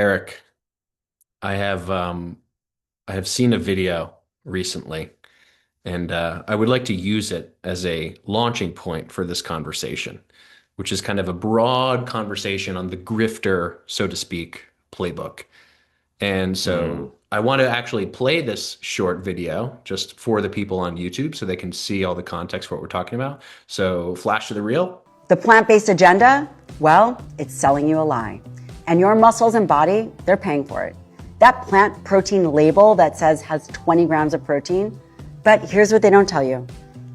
Eric, I have um, I have seen a video recently, and I would like to use it as a launching point for this conversation, which is kind of a broad conversation on the grifter, so to speak, playbook. And Mm. so I want to actually play this short video just for the people on YouTube so they can see all the context for what we're talking about. So flash to the reel. The plant-based agenda, well, it's selling you a lie. And your muscles and body, they're paying for it. That plant protein label that says has 20 grams of protein, but here's what they don't tell you.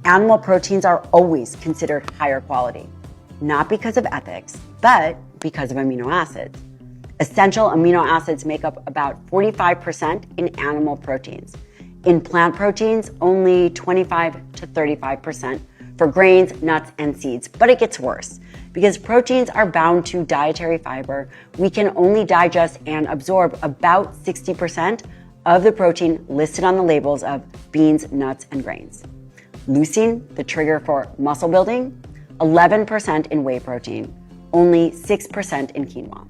Animal proteins are always considered higher quality, not because of ethics, but because of amino acids. Essential amino acids make up about 45% in animal proteins. In plant proteins, only 25 to 35% for grains, nuts, and seeds. But it gets worse. Because proteins are bound to dietary fiber, we can only digest and absorb about 60% of the protein listed on the labels of beans, nuts, and grains. Leucine, the trigger for muscle building, 11% in whey protein, only 6% in quinoa.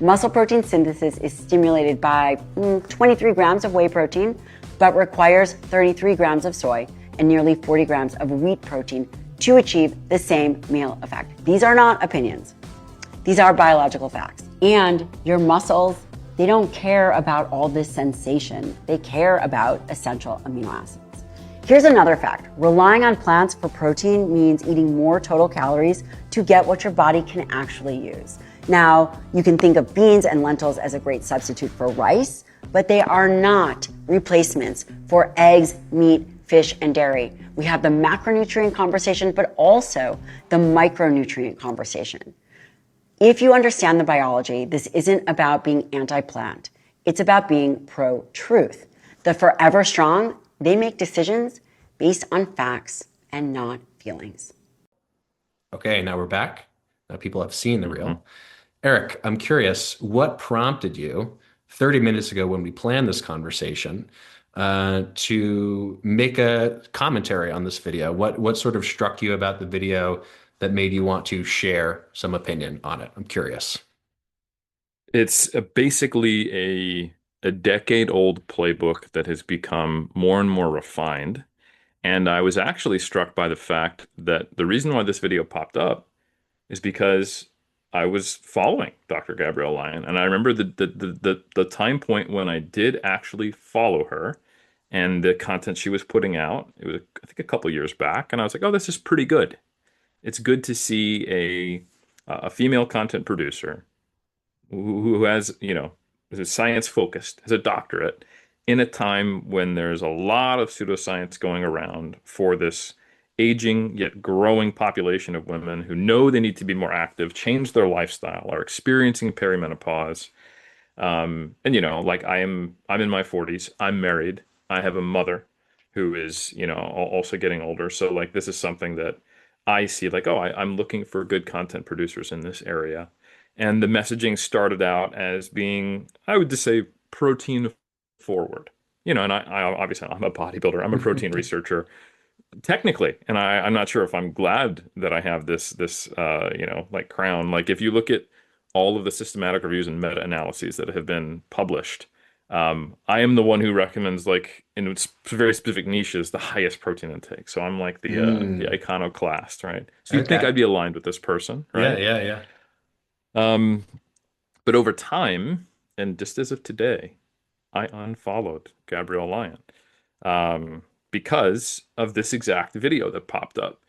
Muscle protein synthesis is stimulated by 23 grams of whey protein, but requires 33 grams of soy and nearly 40 grams of wheat protein to achieve the same meal effect. These are not opinions. These are biological facts. And your muscles, they don't care about all this sensation. They care about essential amino acids. Here's another fact. Relying on plants for protein means eating more total calories to get what your body can actually use. Now, you can think of beans and lentils as a great substitute for rice, but they are not replacements for eggs, meat, fish, and dairy. We have the macronutrient conversation, but also the micronutrient conversation. If you understand the biology, this isn't about being anti-plant. It's about being pro-truth. The forever strong, they make decisions based on facts and not feelings. Okay, now we're back. Now people have seen the Hmm. reel. Eric, I'm curious, what prompted you 30 minutes ago when we planned this conversation to make a commentary on this video? What sort of struck you about the video that made you want to share some opinion on it? I'm curious. It's basically a decade-old playbook that has become more and more refined. And I was actually struck by the fact that the reason why this video popped up is because I was following Dr. Gabrielle Lyon. And I remember the time point when I did actually follow her and the content she was putting out. It was, I think, a couple years back. And I was like, oh, this is pretty good. It's good to see a female content producer who has, is science focused, has a doctorate in a time when there's a lot of pseudoscience going around for this aging yet growing population of women who know they need to be more active, change their lifestyle, are experiencing perimenopause. And like I'm in my 40s. I'm married. I have a mother who is, also getting older. So like this is something that I see like, oh, I'm looking for good content producers in this area. And the messaging started out as being, I would just say, protein forward. And I obviously I'm a bodybuilder. I'm a protein researcher technically, and I'm not sure if I'm glad that I have this like crown. Like if you look at all of the systematic reviews and meta-analyses that have been published, I am the one who recommends like in very specific niches the highest protein intake. So I'm like the Mm, iconoclast, right? So you'd think okay. I'd be aligned with this person, Yeah, right? yeah, yeah. Um, but over time, and just as of today, I unfollowed Gabrielle Lyon because of this exact video that popped up.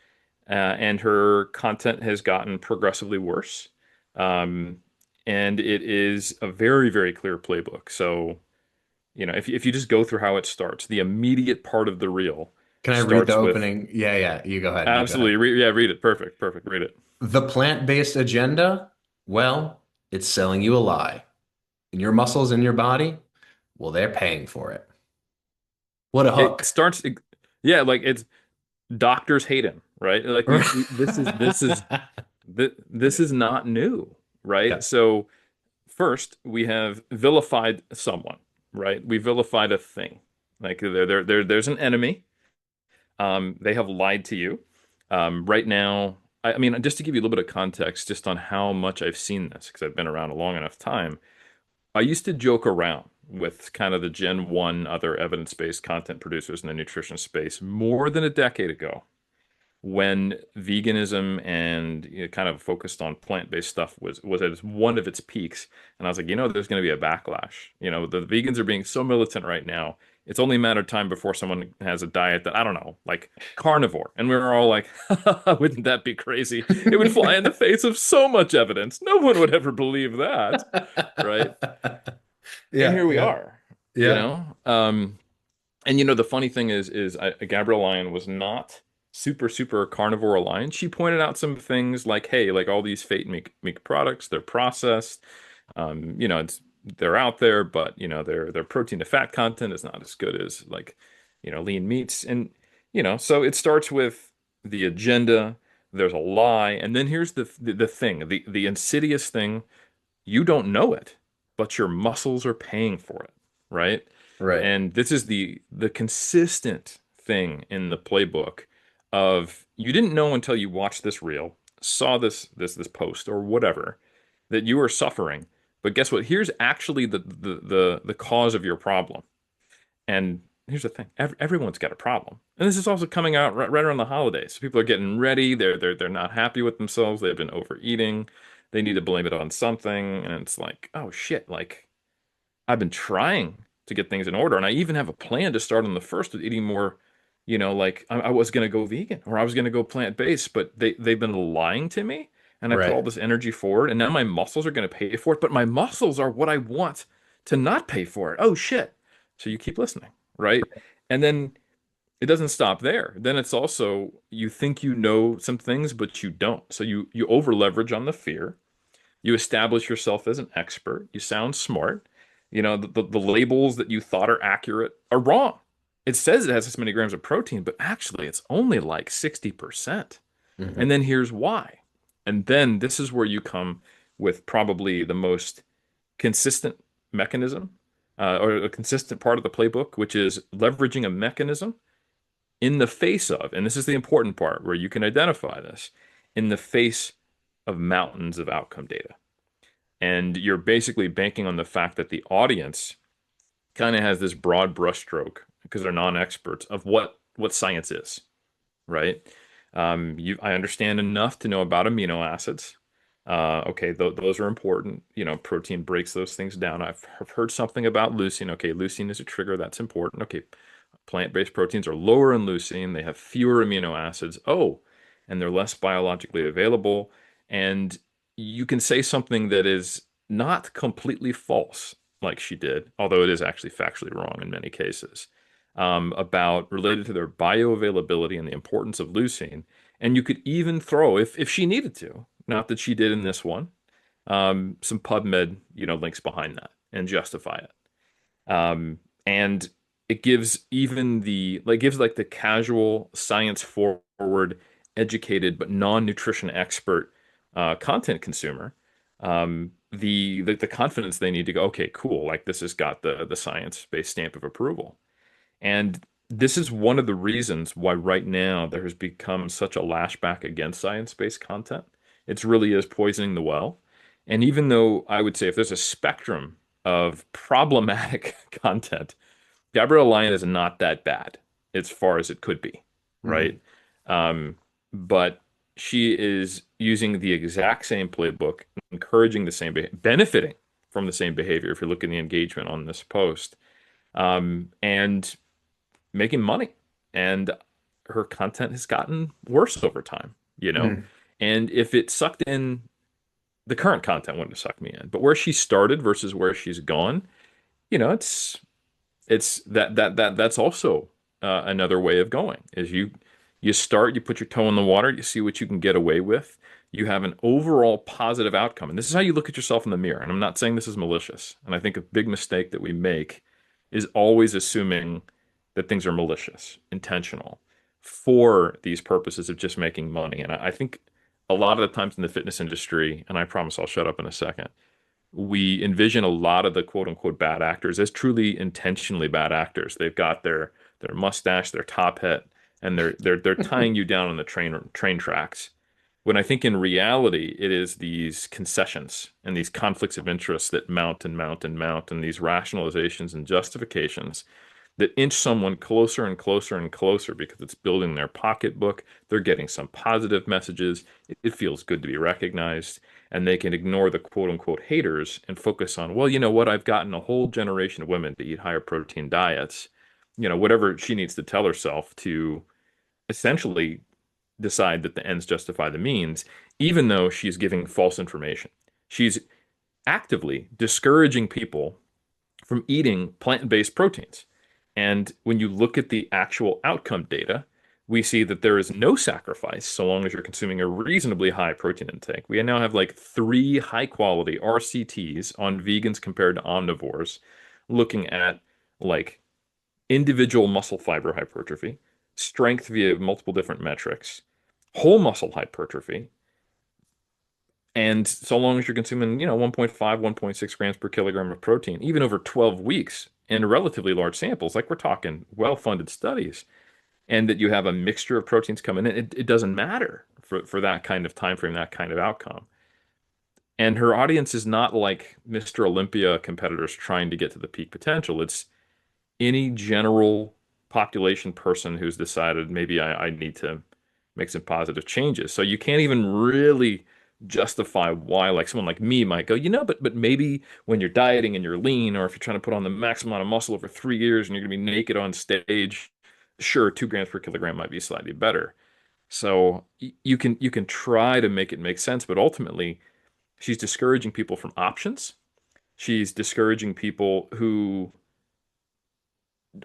And her content has gotten progressively worse. Um, and it is a very, very clear playbook. So, if you just go through how it starts, the immediate part of the reel Can I read the starts with opening? Yeah, yeah. You go ahead. You go ahead. absolutely, yeah, read it. Perfect, perfect, read it. The plant-based agenda, well, it's selling you a lie. And your muscles in your body, well, they're paying for it. What a It hook. starts, yeah, like it's doctors hate him, right? Like this is not new, right? Yeah. So first we have vilified someone, right? We vilified a thing. Like there's an enemy. They have lied to you. Right now, I mean, just to give you a little bit of context, just on how much I've seen this, because I've been around a long enough time. I used to joke around with kind of the Gen 1 other evidence-based content producers in the nutrition space more than a decade ago when veganism and kind of focused on plant-based stuff was at one of its peaks. And I was like, there's going to be a backlash. The vegans are being so militant right now. It's only a matter of time before someone has a diet that, I don't know, like carnivore. And we were all like, wouldn't that be crazy? It would fly in the face of so much evidence. No one would ever believe that, right? And Yeah, here we yeah, are, you yeah. know? And the funny thing is Gabrielle Lyon was not super carnivore aligned. She pointed out some things like, hey, like all these fake meat products, they're processed. They're out there, but their protein to fat content is not as good as like, lean meats. And so it starts with the agenda. There's a lie, and then here's the thing, the insidious thing. You don't know it, but your muscles are paying for it, right? Right. And this is the consistent thing in the playbook of you didn't know until you watched this reel, saw this post or whatever, that you are suffering. But guess what? Here's actually the cause of your problem. And here's the thing: everyone's got a problem. And this is also coming out right around the holidays. So people are getting ready. They're not happy with themselves. They've been overeating. They need to blame it on something. And it's like, oh shit! Like I've been trying to get things in order, and I even have a plan to start on the first with eating more. Like I was gonna go vegan or I was gonna go plant-based, but they've been lying to me. And I put all Right. this energy forward, and now my muscles are going to pay for it. But my muscles are what I want to not pay for it. Oh shit! So you keep listening, right? And then it doesn't stop there. Then it's also you think you know some things, but you don't. So you over leverage on the fear. You establish yourself as an expert. You sound smart. The labels that you thought are accurate are wrong. It says it has this many grams of protein, but actually it's only like 60%. Hmm. And then here's why. And then this is where you come with probably the most consistent mechanism or a consistent part of the playbook, which is leveraging a mechanism in the face of, and this is the important part where you can identify this, in the face of mountains of outcome data. And you're basically banking on the fact that the audience kind of has this broad brushstroke because they're non-experts of what science is, right? I understand enough to know about amino acids. Okay, those are important. Protein breaks those things down. I've heard something about leucine. Okay, leucine is a trigger. That's important. Okay, plant-based proteins are lower in leucine. They have fewer amino acids. Oh, and they're less biologically available. And you can say something that is not completely false, like she did, although it is actually factually wrong in many cases, about related to their bioavailability and the importance of leucine. And you could even throw, if she needed to, not that she did in this one, some PubMed, links behind that and justify it. And it gives even gives like the casual science forward, educated but non-nutrition expert content consumer the confidence they need to go, okay, cool, like this has got the science-based stamp of approval. And this is one of the reasons why right now there has become such a lashback against science-based content. It really is poisoning the well. And even though I would say if there's a spectrum of problematic content, Gabrielle Lyon is not that bad as far as it could be, Hmm. right? But she is using the exact same playbook, encouraging the same, benefiting from the same behavior. If you look at the engagement on this post, and making money. And her content has gotten worse over time. Hmm. And if it sucked in, the current content wouldn't have sucked me in. But where she started versus where she's gone, it's that's also another way of going is you start, you put your toe in the water, you see what you can get away with, you have an overall positive outcome, and this is how you look at yourself in the mirror. And I'm not saying this is malicious, and I think a big mistake that we make is always assuming that things are malicious, intentional, for these purposes of just making money. And I think a lot of the times in the fitness industry, and I promise I'll shut up in a second, we envision a lot of the quote unquote bad actors as truly intentionally bad actors. They've got their mustache, their top hat, and they're tying you down on the train tracks. When I think in reality, it is these concessions and these conflicts of interest that mount and mount and mount, and these rationalizations and justifications that inch someone closer and closer and closer because it's building their pocketbook. They're getting some positive messages. It feels good to be recognized. And they can ignore the quote unquote haters and focus on, well, you know what? I've gotten a whole generation of women to eat higher protein diets. Whatever she needs to tell herself to essentially decide that the ends justify the means, even though she's giving false information. She's actively discouraging people from eating plant-based proteins. And when you look at the actual outcome data, we see that there is no sacrifice so long as you're consuming a reasonably high protein intake. We now have like 3 high quality RCTs on vegans compared to omnivores, looking at like individual muscle fiber hypertrophy, strength via multiple different metrics, whole muscle hypertrophy, and so long as you're consuming, 1.5, 1.6 grams per kilogram of protein, even over 12 weeks in relatively large samples, like we're talking well-funded studies, and that you have a mixture of proteins coming in, it doesn't matter for that kind of time frame, that kind of outcome. And her audience is not like Mr. Olympia competitors trying to get to the peak potential. It's any general population person who's decided maybe I need to make some positive changes. So you can't even really justify why like someone like me might go, but maybe when you're dieting and you're lean, or if you're trying to put on the maximum amount of muscle over 3 years and you're gonna be naked on stage, sure, 2 grams per kilogram might be slightly better. So you can try to make it make sense, but ultimately she's discouraging people from options. She's discouraging people who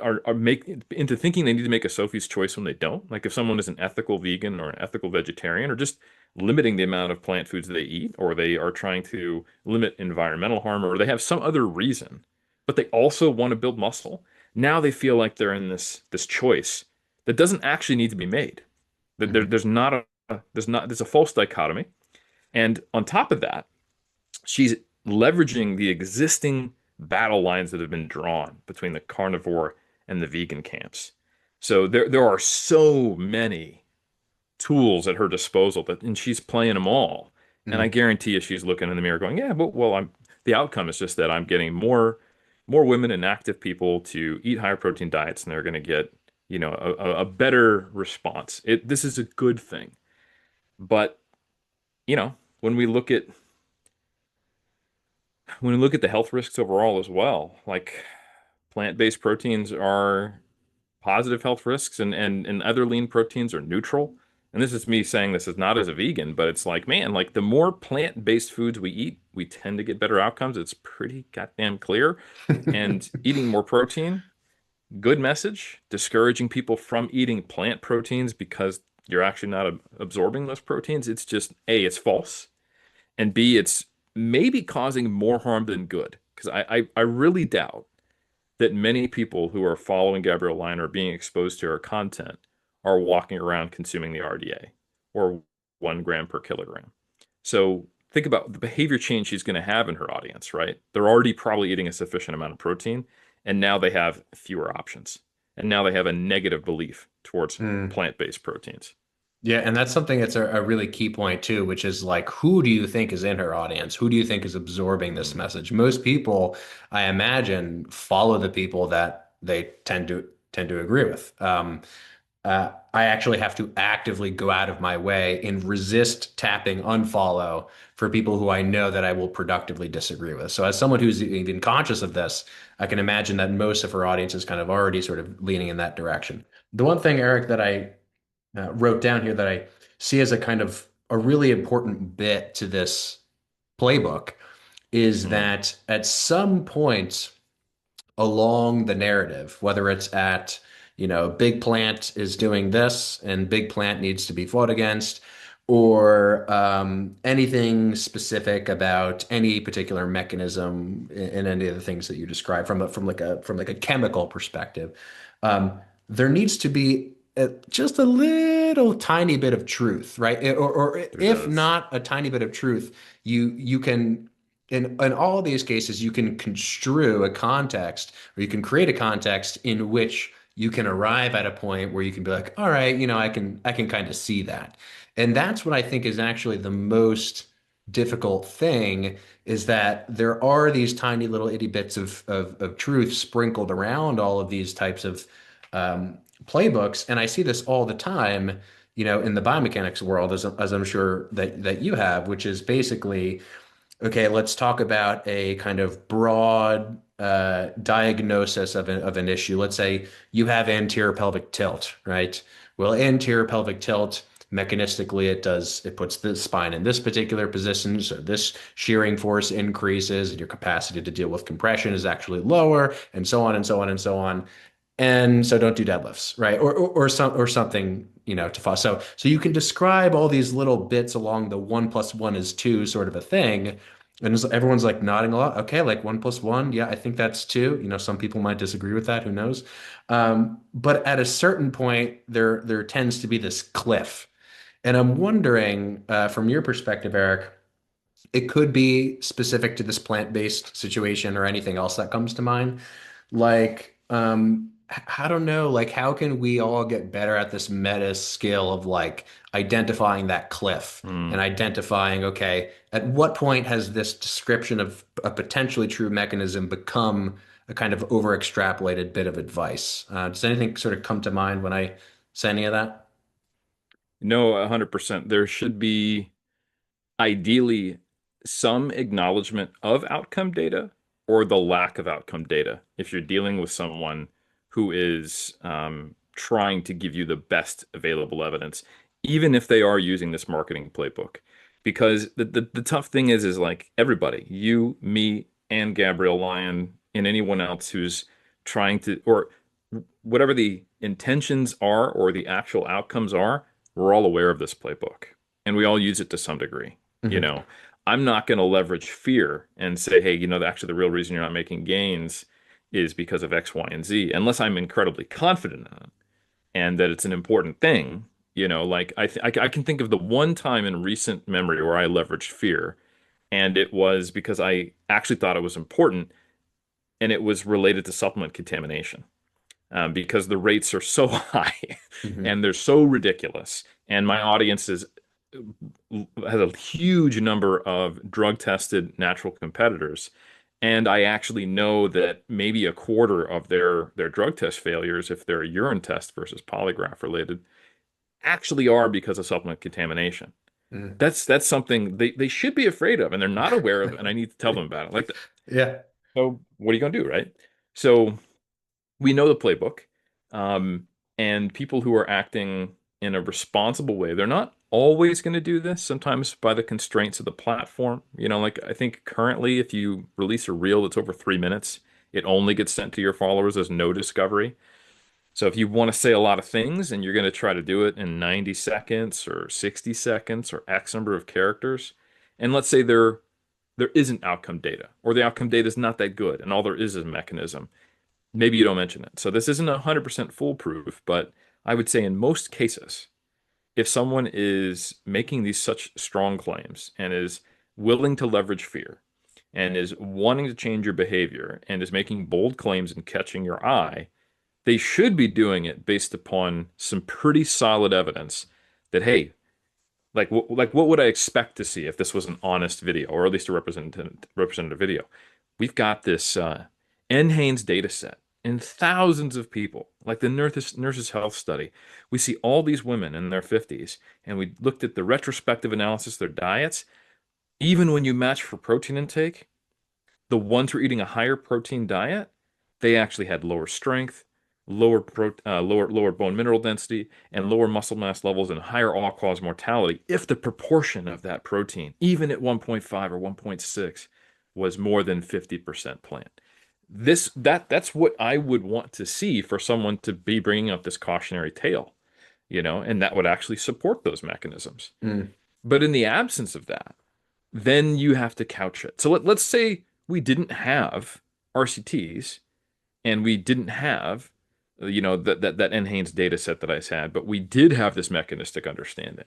are make into thinking they need to make a Sophie's choice when they don't. Like if someone is an ethical vegan or an ethical vegetarian, or just limiting the amount of plant foods they eat, or they are trying to limit environmental harm, or they have some other reason, but they also want to build muscle. Now they feel like they're in this choice that doesn't actually need to be made. That Mhm. there's a false dichotomy. And on top of that, she's leveraging the existing battle lines that have been drawn between the carnivore and the vegan camps. So there are so many tools at her disposal and she's playing them all. And I Mhm. guarantee you she's looking in the mirror going, yeah, but well, the outcome is just that I'm getting more women and active people to eat higher protein diets, and they're going to get, a better response. This is a good thing. But, when we look at the health risks overall as well, like plant-based proteins are positive health risks, and other lean proteins are neutral. And this is me saying this is not as a vegan, but it's like, man, like the more plant-based foods we eat, we tend to get better outcomes. It's pretty goddamn clear. And eating more protein, good message, discouraging people from eating plant proteins because you're actually not absorbing those proteins. It's just A, it's false, and B, it's maybe causing more harm than good. Because I really doubt that many people who are following Gabrielle Lyon or being exposed to her content are walking around consuming the RDA or 1 gram per kilogram. So think about the behavior change she's going to have in her audience, right? They're already probably eating a sufficient amount of protein, and now they have fewer options. And now they have a negative belief towards Mm. plant-based proteins. Yeah, and that's something that's a really key point too, which is like, who do you think is in her audience? Who do you think is absorbing this Mm. message? Most people, I imagine, follow the people that they tend to agree with. I actually have to actively go out of my way and resist tapping unfollow for people who I know that I will productively disagree with. So, as someone who's even conscious of this, I can imagine that most of her audience is kind of already sort of leaning in that direction. The one thing, Eric, that I wrote down here that I see as a kind of a really important bit to this playbook is Mm. that at some point along the narrative, whether it's at, big plant is doing this and big plant needs to be fought against, or anything specific about any particular mechanism in any of the things that you described from like a chemical perspective, there needs to be just a little tiny bit of truth, right? Or There if does. not a tiny bit of truth, you can in all of these cases, you can construe a context or you can create a context in which you can arrive at a point where you can be like, all right, I can kind of see that. And that's what I think is actually the most difficult thing, is that there are these tiny little itty bits of truth sprinkled around all of these types of playbooks. And I see this all the time, in the biomechanics world, as I'm sure that you have, which is basically, okay, let's talk about a kind of broad diagnosis of an issue. Let's say you have anterior pelvic tilt, right? Well, anterior pelvic tilt, mechanistically, it puts the spine in this particular position, so this shearing force increases, and your capacity to deal with compression is actually lower, and so on and so on and so on. And so don't do deadlifts, right? Or something, to follow. So you can describe all these little bits along the 1 + 1 is 2 sort of a thing. And everyone's like nodding a lot. Okay, like 1 + 1. Yeah, I think that's 2. Some people might disagree with that. Who knows? But at a certain point, there tends to be this cliff. And I'm wondering, from your perspective, Eric, it could be specific to this plant-based situation or anything else that comes to mind. Like, I don't know, like how can we all get better at this meta skill of like identifying that cliff and Mm. identifying, okay, at what point has this description of a potentially true mechanism become a kind of over-extrapolated bit of advice? Does anything sort of come to mind when I say any of that? No, 100%. There should be ideally some acknowledgement of outcome data or the lack of outcome data if you're dealing with someone who is trying to give you the best available evidence, even if they are using this marketing playbook. Because the tough thing is like everybody, you, me, and Gabrielle Lyon, and anyone else who's trying to, or whatever the intentions are or the actual outcomes are, we're all aware of this playbook and we all use it to some degree. You Mhm. know, I'm not going to leverage fear and say, hey, actually, the real reason you're not making gains is because of X, Y, and Z, unless I'm incredibly confident in it and that it's an important thing. Like I can think of the one time in recent memory where I leveraged fear, and it was because I actually thought it was important, and it was related to supplement contamination because the rates are so high Mhm. and they're so ridiculous. And my audience has a huge number of drug tested natural competitors. And I actually know that maybe a quarter of their drug test failures, if they're urine test versus polygraph related, actually are because of supplement contamination. Mhm. That's something they should be afraid of, and they're not aware of, and I need to tell them about it. Yeah. So what are you going to do, right? So we know the playbook, um, and people who are acting in a responsible way, they're not always going to do this. Sometimes by the constraints of the platform, like I think currently, if you release a reel that's over 3 minutes, it only gets sent to your followers as no discovery. So if you want to say a lot of things and you're going to try to do it in 90 seconds or 60 seconds or X number of characters, and let's say there isn't outcome data, or the outcome data is not that good, and all there is a mechanism, maybe you don't mention it. So this isn't 100% foolproof, but I would say in most cases, if someone is making these such strong claims and is willing to leverage fear and is wanting to change your behavior and is making bold claims and catching your eye, they should be doing it based upon some pretty solid evidence that, hey, like what would I expect to see if this was an honest video, or at least a representative video? We've got this NHANES data set and thousands of people, like the nurses health study. We see all these women in their 50s, and we looked at the retrospective analysis of their diets. Even when you match for protein intake, the ones who are eating a higher protein diet, they actually had lower strength, lower bone mineral density, and lower muscle mass levels, and higher all-cause mortality if the proportion of that protein, even at 1.5 or 1.6, was more than 50% plant. That's what I would want to see for someone to be bringing up this cautionary tale, and that would actually support those mechanisms. Mm. But in the absence of that, then you have to couch it. So let's say we didn't have RCTs and we didn't have, that NHANES data set that I had, but we did have this mechanistic understanding.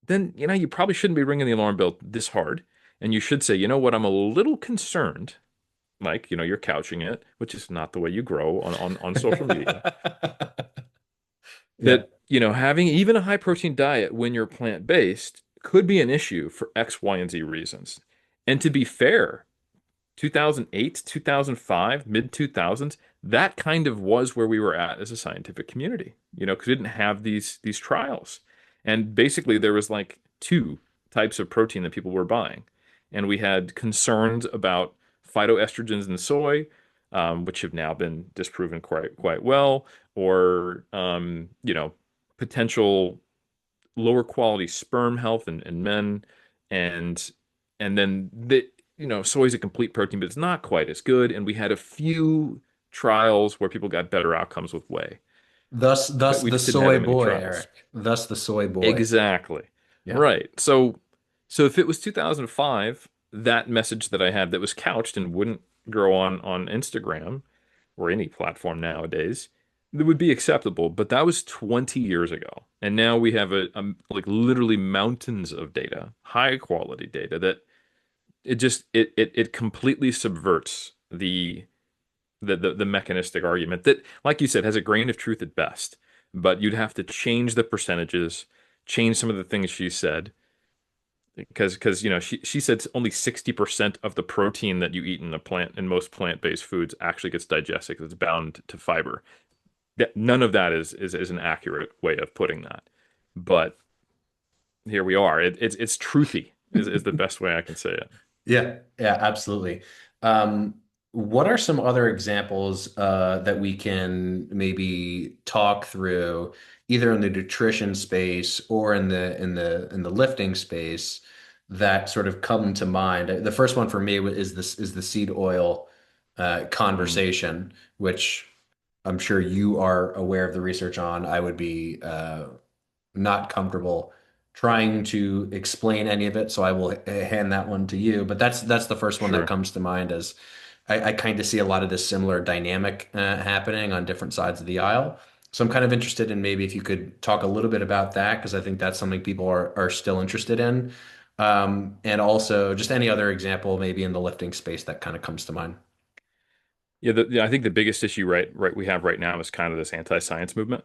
Then, you probably shouldn't be ringing the alarm bell this hard. And you should say, you know what, I'm a little concerned Mike, you're couching it, which is not the way you grow on social media. Yeah. That, having even a high protein diet when you're plant-based could be an issue for X, Y, and Z reasons. And to be fair, 2008, 2005, mid 2000s, that kind of was where we were at as a scientific community, because we didn't have these trials. And basically there was like two types of protein that people were buying. And we had concerns about phytoestrogens in soy, which have now been disproven quite well, or potential lower quality sperm health in men, and then soy is a complete protein, but it's not quite as good. And we had a few trials where people got better outcomes with whey, Thus but we the just didn't have soy that many boy, trials. Eric. Thus the soy boy. Exactly. Yeah. Right. So if it was 2005, that message that I had that was couched and wouldn't grow on Instagram or any platform nowadays, that would be acceptable. But that was 20 years ago. And now we have like literally mountains of data, high quality data that it completely subverts the mechanistic argument that, like you said, has a grain of truth at best. But you'd have to change the percentages, change some of the things she said, because she said only 60% of the protein that you eat in most plant-based foods actually gets digested 'cause it's bound to fiber. None of that is an accurate way of putting that. But here we are. It's truthy is the best way I can say it. Yeah, yeah, absolutely. What are some other examples that we can maybe talk through, either in the nutrition space or in the lifting space, that sort of come to mind? The first one for me is the seed oil Mm, conversation, which I'm sure you are aware of the research on. I would be not comfortable trying to explain any of it, so I will hand that one to you. But that's the first one that sure. comes to mind as I kind of see a lot of this similar dynamic happening on different sides of the aisle. So I'm kind of interested in maybe if you could talk a little bit about that, because I think that's something people are still interested in. And also just any other example maybe in the lifting space that kind of comes to mind. Yeah, I think the biggest issue right we have right now is kind of this anti-science movement.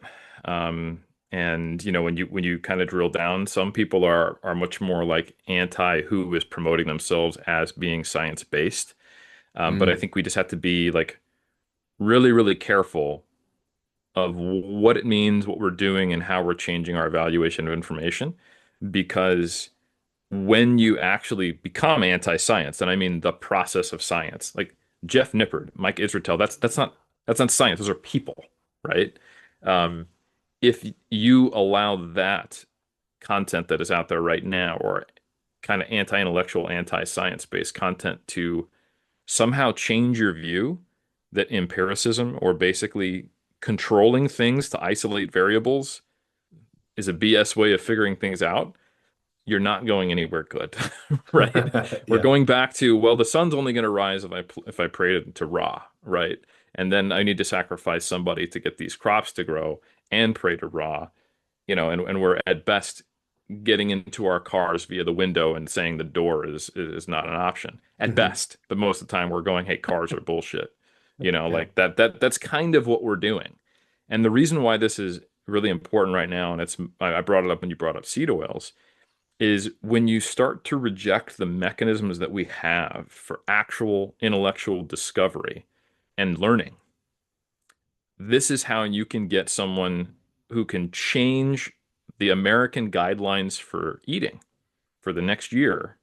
And when you kind of drill down, some people are much more like anti who is promoting themselves as being science-based. But I Mm. think we just have to be like really, really careful of what it means, what we're doing, and how we're changing our evaluation of information. Because when you actually become anti-science, and I mean the process of science, like Jeff Nippard, Mike Israetel, that's not science. Those are people, right? Um, if you allow that content that is out there right now, or kind of anti-intellectual, anti-science-based content, to somehow change your view that empiricism, or basically controlling things to isolate variables, is a BS way of figuring things out, you're not going anywhere good, right? We're Yeah. going back to, well, the sun's only going to rise if I pray to Ra, right? And then I need to sacrifice somebody to get these crops to grow and pray to Ra, and we're at best getting into our cars via the window and saying the door is not an option at Mhm. best. But most of the time we're going, hey, cars are bullshit. Yeah. Like that's kind of what we're doing. And the reason why this is really important right now, and I brought it up when you brought up seed oils, is when you start to reject the mechanisms that we have for actual intellectual discovery and learning. This is how you can get someone who can change the American guidelines for eating for the next year.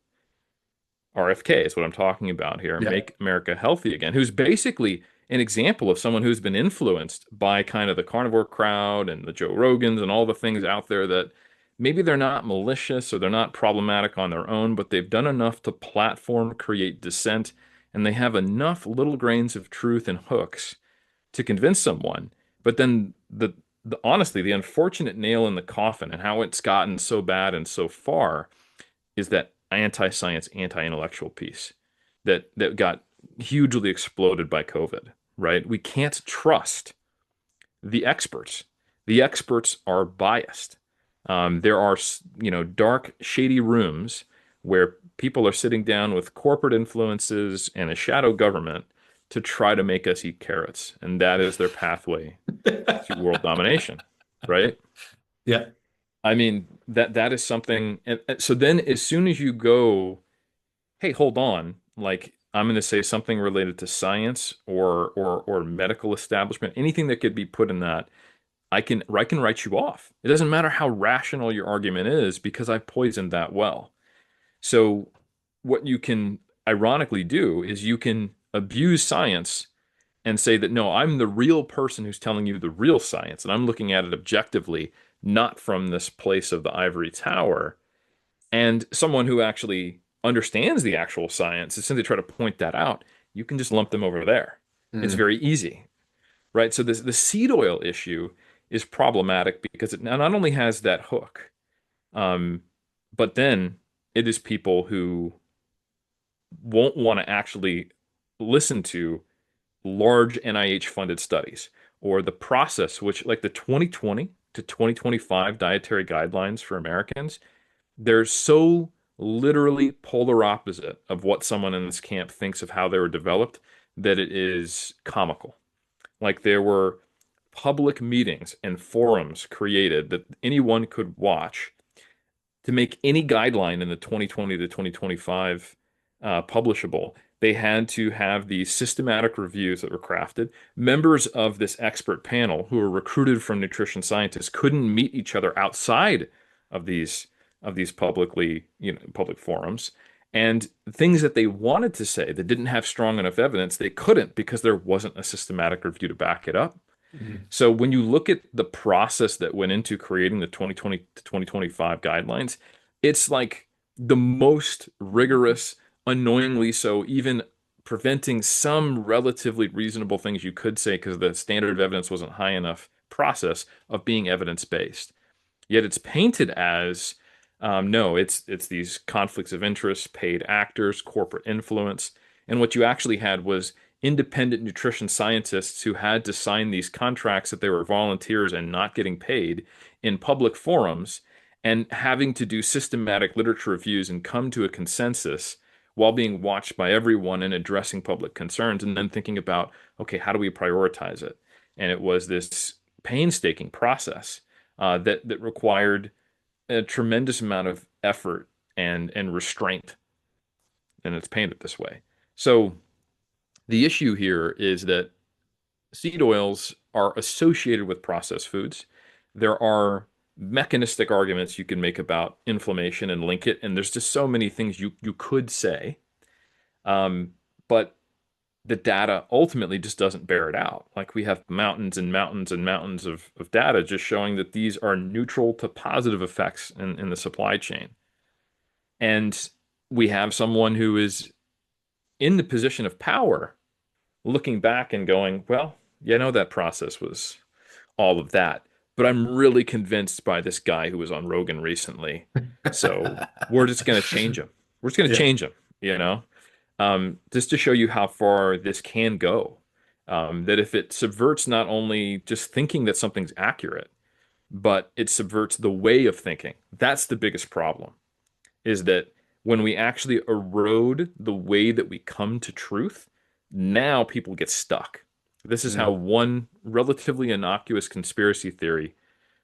RFK is what I'm talking about here. Yeah. Make America healthy again. Who's basically an example of someone who's been influenced by kind of the carnivore crowd and the Joe Rogans and all the things out there that maybe they're not malicious or they're not problematic on their own, but they've done enough to platform, create dissent, and they have enough little grains of truth and hooks to convince someone. But then honestly, the unfortunate nail in the coffin and how it's gotten so bad and so far is that anti-science, anti-intellectual piece that got hugely exploded by COVID, right? We can't trust the experts. The experts are biased. There are, dark, shady rooms where people are sitting down with corporate influences and a shadow government to try to make us eat carrots, and that is their pathway to world domination, right? Yeah. I mean, that is something. And so then as soon as you go, hey, hold on, like I'm going to say something related to science or medical establishment, anything that could be put in that, I can write you off. It doesn't matter how rational your argument is because I've poisoned that well. So what you can ironically do is you can abuse science and say that no, I'm the real person who's telling you the real science, and I'm looking at it objectively, not from this place of the ivory tower. And someone who actually understands the actual science is simply try to point that out. You can just lump them over there. It's Mm. very easy, right? So this the seed oil issue is problematic because it not only has that hook, um, but then it is people who won't want to actually listen to large NIH funded studies or the process, which like the 2020 to 2025 dietary guidelines for Americans, they're so literally polar opposite of what someone in this camp thinks of how they were developed that it is comical. Like there were public meetings and forums created that anyone could watch to make any guideline in the 2020 to 2025 publishable. They had to have these systematic reviews that were crafted. Members of this expert panel who were recruited from nutrition scientists couldn't meet each other outside of these public forums. And things that they wanted to say that didn't have strong enough evidence, they couldn't because there wasn't a systematic review to back it up. Mhm. So when you look at the process that went into creating the 2020 to 2025 guidelines, it's like the most rigorous, annoyingly so, even preventing some relatively reasonable things you could say because the standard of evidence wasn't high enough process of being evidence-based. Yet it's painted as no, it's these conflicts of interest, paid actors, corporate influence, and what you actually had was independent nutrition scientists who had to sign these contracts that they were volunteers and not getting paid in public forums and having to do systematic literature reviews and come to a consensus while being watched by everyone and addressing public concerns and then thinking about, okay, how do we prioritize it? And it was this painstaking process that required a tremendous amount of effort and restraint, and it's painted this way. So the issue here is that seed oils are associated with processed foods. There are mechanistic arguments you can make about inflammation and link it, and there's just so many things you could say. But the data ultimately just doesn't bear it out. Like we have mountains and mountains and mountains of data just showing that these are neutral to positive effects in the supply chain. And we have someone who is in the position of power looking back and going, well, that process was all of that. But I'm really convinced by this guy who was on Rogan recently. So we're just going to change him. We're just going to Yeah. change him, just to show you how far this can go. That if it subverts not only just thinking that something's accurate, but it subverts the way of thinking. That's the biggest problem, is that when we actually erode the way that we come to truth, now people get stuck. This is how Mm. one relatively innocuous conspiracy theory,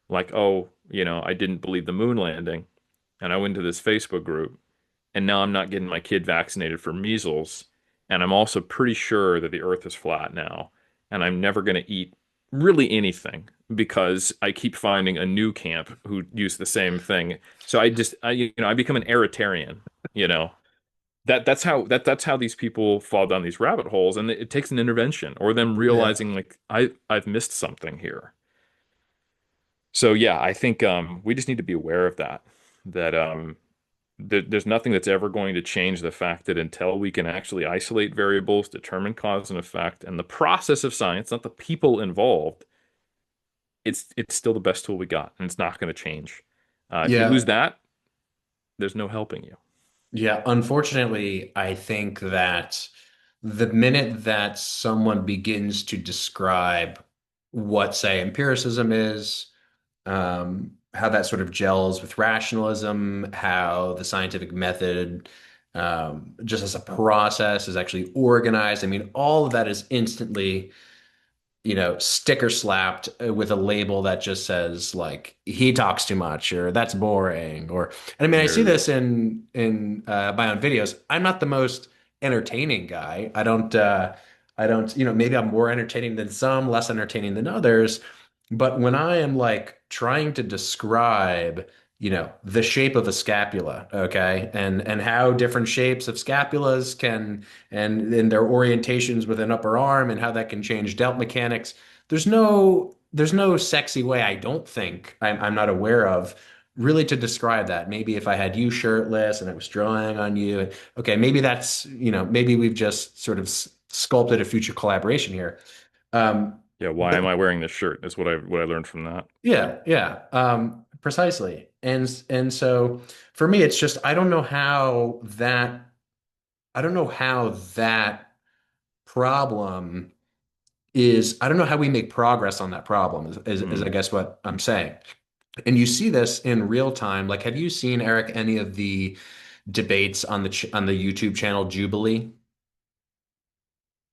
like, oh, I didn't believe the moon landing, and I went to this Facebook group, and now I'm not getting my kid vaccinated for measles, and I'm also pretty sure that the earth is flat now, and I'm never going to eat really anything because I keep finding a new camp who use the same thing. So I become an erritarian, you know. That's how these people fall down these rabbit holes, and it takes an intervention or them Yeah. realizing like I've missed something here. So yeah, I think we just need to be aware of that. That there's nothing that's ever going to change the fact that until we can actually isolate variables, determine cause and effect, and the process of science, not the people involved, it's still the best tool we got, and it's not going to change. If you lose Yeah. that, there's no helping you. Yeah. Unfortunately, I think that the minute that someone begins to describe what, say, empiricism is, how that sort of gels with rationalism, how the scientific method just as a process, is actually organized. I mean, all of that is instantly, sticker slapped with a label that just says like he talks too much or that's boring and I mean I see No. this in my own videos. I'm not the most entertaining guy. I don't, maybe I'm more entertaining than some, less entertaining than others. But when I am like trying to describe, the shape of a scapula, okay, and how different shapes of scapulas can and their orientations with an upper arm and how that can change delt mechanics. There's no sexy way, I don't think, I'm not aware of, really to describe that. Maybe if I had you shirtless and I was drawing on you, okay, maybe that's, maybe we've just sort of sculpted a future collaboration here. Yeah, why But am I wearing this shirt? Is what I learned from that. yeah, yeah, precisely. And so for me, it's just I don't know how that problem is I don't know how we make progress on that problem is I Hmm. guess what I'm saying. And you see this in real time. Like, have you seen, Eric, any of the debates on the YouTube channel Jubilee?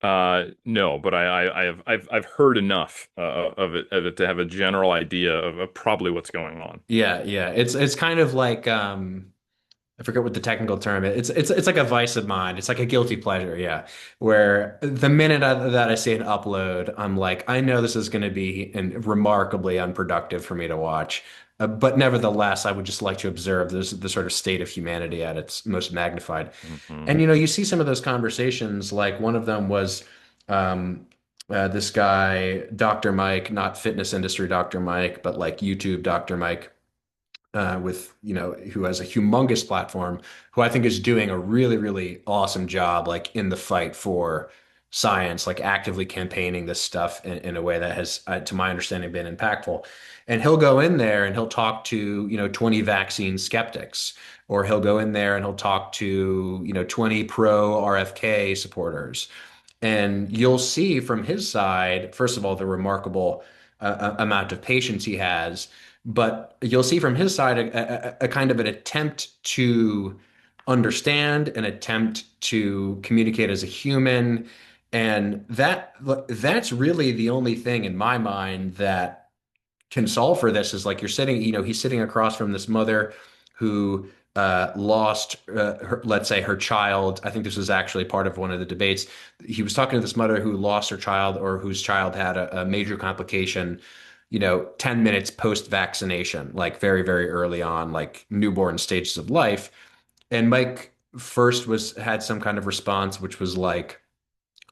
No, but I've heard enough of it to have a general idea of probably what's going on. Yeah, yeah. It's kind of like I forget what the technical term is. It's like a vice of mine. It's like a guilty pleasure, yeah. Where the minute that I see an upload, I'm like, I know this is going to be remarkably unproductive for me to watch. But nevertheless, I would just like to observe the sort of state of humanity at its most magnified. Hmm. And you see some of those conversations. Like one of them was um, this guy, Dr. Mike, not fitness industry Dr. Mike, but like YouTube Dr. Mike, with who has a humongous platform, who I think is doing a really really awesome job like in the fight for science, like actively campaigning this stuff in a way that has to my understanding been impactful. And he'll go in there and he'll talk to 20 vaccine skeptics, or he'll go in there and he'll talk to 20 pro RFK supporters, and you'll see from his side, first of all, the remarkable amount of patience he has, but you'll see from his side a kind of an attempt to understand, an attempt to communicate as a human. And that's really the only thing in my mind that can solve for this is like he's sitting across from this mother who lost let's say her child. I think this was actually part of one of the debates. He was talking to this mother who lost her child, or whose child had a major complication, 10 minutes post vaccination, like very, very early on, like newborn stages of life. And Mike first had some kind of response, which was like,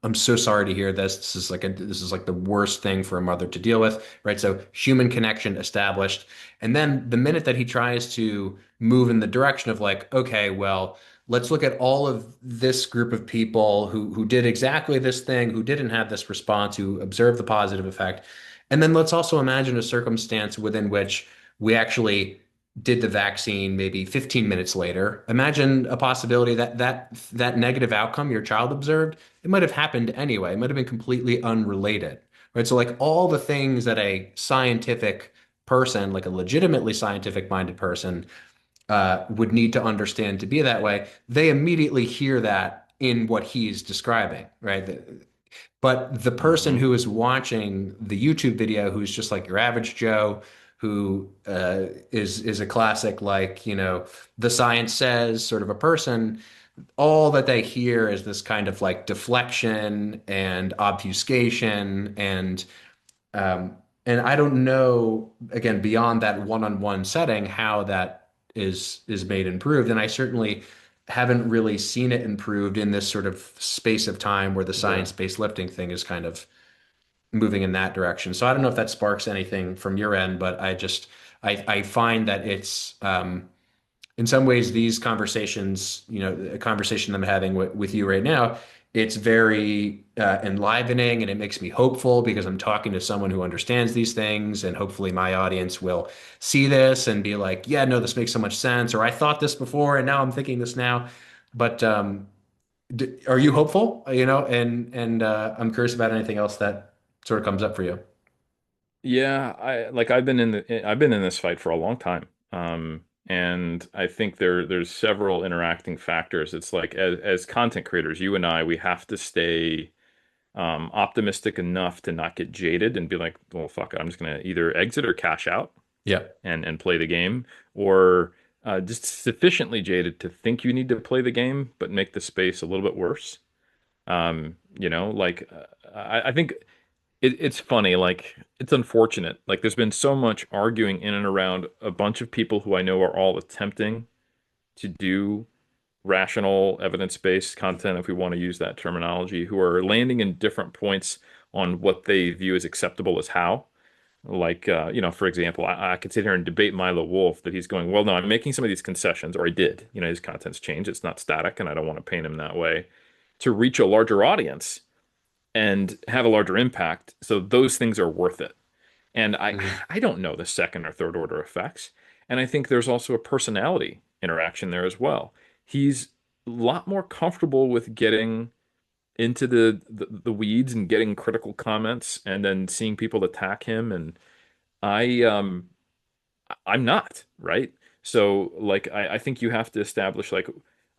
I'm so sorry to hear this. This is like the worst thing for a mother to deal with, right? So human connection established. And then the minute that he tries to move in the direction of like, okay, well, let's look at all of this group of people who did exactly this thing, who didn't have this response, who observed the positive effect. And then let's also imagine a circumstance within which we actually did the vaccine maybe 15 minutes later. Imagine a possibility that negative outcome your child observed, it might have happened anyway. It might have been completely unrelated, right? So like all the things that a scientific person, like a legitimately scientific minded person, would need to understand to be that way, they immediately hear that in what he's describing, right? But the person Hmm. who is watching the YouTube video, who's just like your average Joe, who is a classic, like, the science says sort of a person, all that they hear is this kind of like deflection and obfuscation, um, and I don't know, again, beyond that one-on-one setting, how that is made improved. And I certainly haven't really seen it improved in this sort of space of time where the Yeah. science-based lifting thing is kind of moving in that direction. So I don't know if that sparks anything from your end, but I find that it's in some ways these conversations, a conversation I'm having with you right now, it's very enlivening, and it makes me hopeful because I'm talking to someone who understands these things, and hopefully my audience will see this and be like, yeah, no, this makes so much sense, or I thought this before and now I'm thinking this now. But are you hopeful? And I'm curious about anything else that sort of comes up for you. Yeah, I've been in this fight for a long time. And I think there's several interacting factors. It's like as content creators, you and I, we have to stay optimistic enough to not get jaded and be like, well, fuck it, I'm just gonna either exit or cash out Yeah. and play the game, or just sufficiently jaded to think you need to play the game, but make the space a little bit worse. I think it's funny, like it's unfortunate. Like there's been so much arguing in and around a bunch of people who I know are all attempting to do rational evidence-based content, if we want to use that terminology, who are landing in different points on what they view as acceptable as how. Like, for example, I could sit here and debate Milo Wolf that he's going, well, no, I'm making some of these concessions, or I did. His content's changed. It's not static, and I don't want to paint him that way to reach a larger audience and have a larger impact. So those things are worth it. And I Mhm. I don't know the second or third order effects. And I think there's also a personality interaction there as well. He's a lot more comfortable with getting into the weeds and getting critical comments and then seeing people attack him. And I I'm not, right? So like I think you have to establish like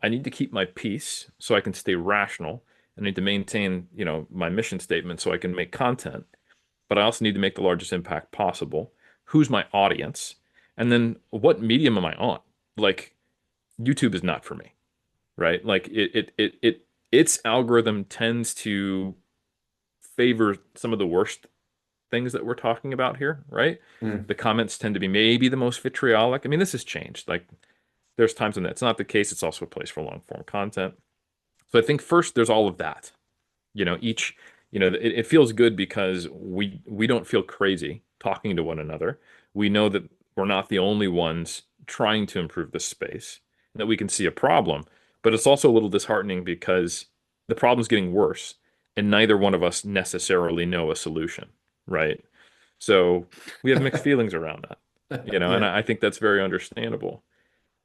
I need to keep my peace so I can stay rational. I need to maintain, my mission statement so I can make content, but I also need to make the largest impact possible. Who's my audience? And then what medium am I on? Like YouTube is not for me, right? Like its algorithm tends to favor some of the worst things that we're talking about here, right? Mm. The comments tend to be maybe the most vitriolic. I mean, this has changed. Like there's times when that's not the case. It's also a place for long form content. So I think first there's all of that. Each, it feels good because we don't feel crazy talking to one another. We know that we're not the only ones trying to improve this space, and that we can see a problem. But it's also a little disheartening because the problem's getting worse, and neither one of us necessarily know a solution, right? So we have mixed feelings around that, and Yeah. I think that's very understandable.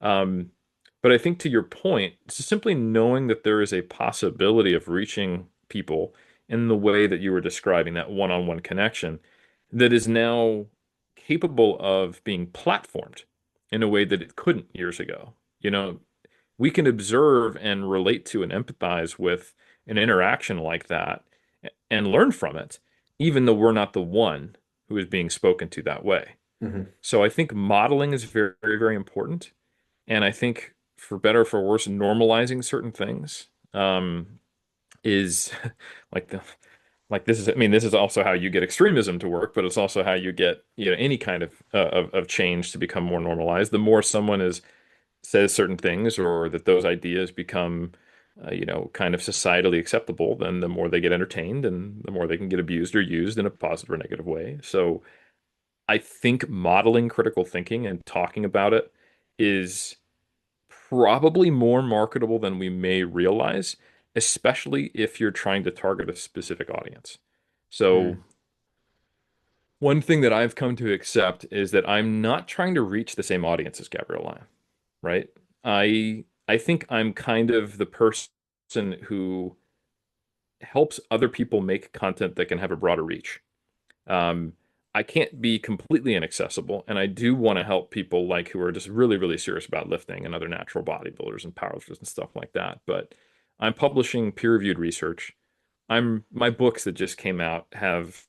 Um, but I think to your point, simply knowing that there is a possibility of reaching people in the way that you were describing, that one-on-one connection, that is now capable of being platformed in a way that it couldn't years ago. We can observe and relate to and empathize with an interaction like that and learn from it, even though we're not the one who is being spoken to that way. Mhm. So I think modeling is very, very, very important. And I think for better or for worse, normalizing certain things is like the like this is I mean this is also how you get extremism to work, but it's also how you get any kind of change to become more normalized. The more someone is says certain things or that those ideas become kind of societally acceptable, then the more they get entertained and the more they can get abused or used in a positive or negative way. So I think modeling critical thinking and talking about it is probably more marketable than we may realize, especially if you're trying to target a specific audience. So, Mm. one thing that I've come to accept is that I'm not trying to reach the same audience as Gabrielle Lyon, right? I think I'm kind of the person who helps other people make content that can have a broader reach. Um, I can't be completely inaccessible, and I do want to help people like who are just really, really serious about lifting and other natural bodybuilders and powerlifters and stuff like that. But I'm publishing peer-reviewed research. My books that just came out have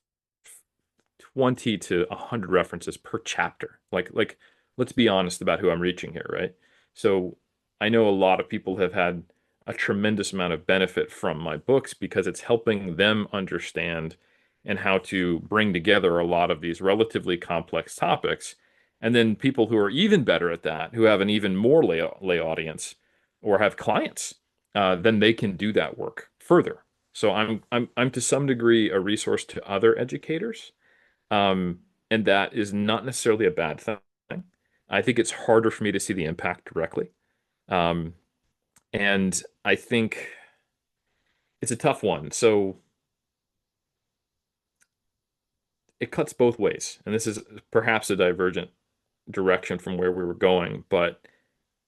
20 to 100 references per chapter. Like let's be honest about who I'm reaching here, right? So I know a lot of people have had a tremendous amount of benefit from my books because it's helping them understand and how to bring together a lot of these relatively complex topics. And then people who are even better at that, who have an even more lay audience or have clients, then they can do that work further. So I'm to some degree a resource to other educators, and that is not necessarily a bad thing. I think it's harder for me to see the impact directly. Um, and I think it's a tough one. So it cuts both ways. And this is perhaps a divergent direction from where we were going, but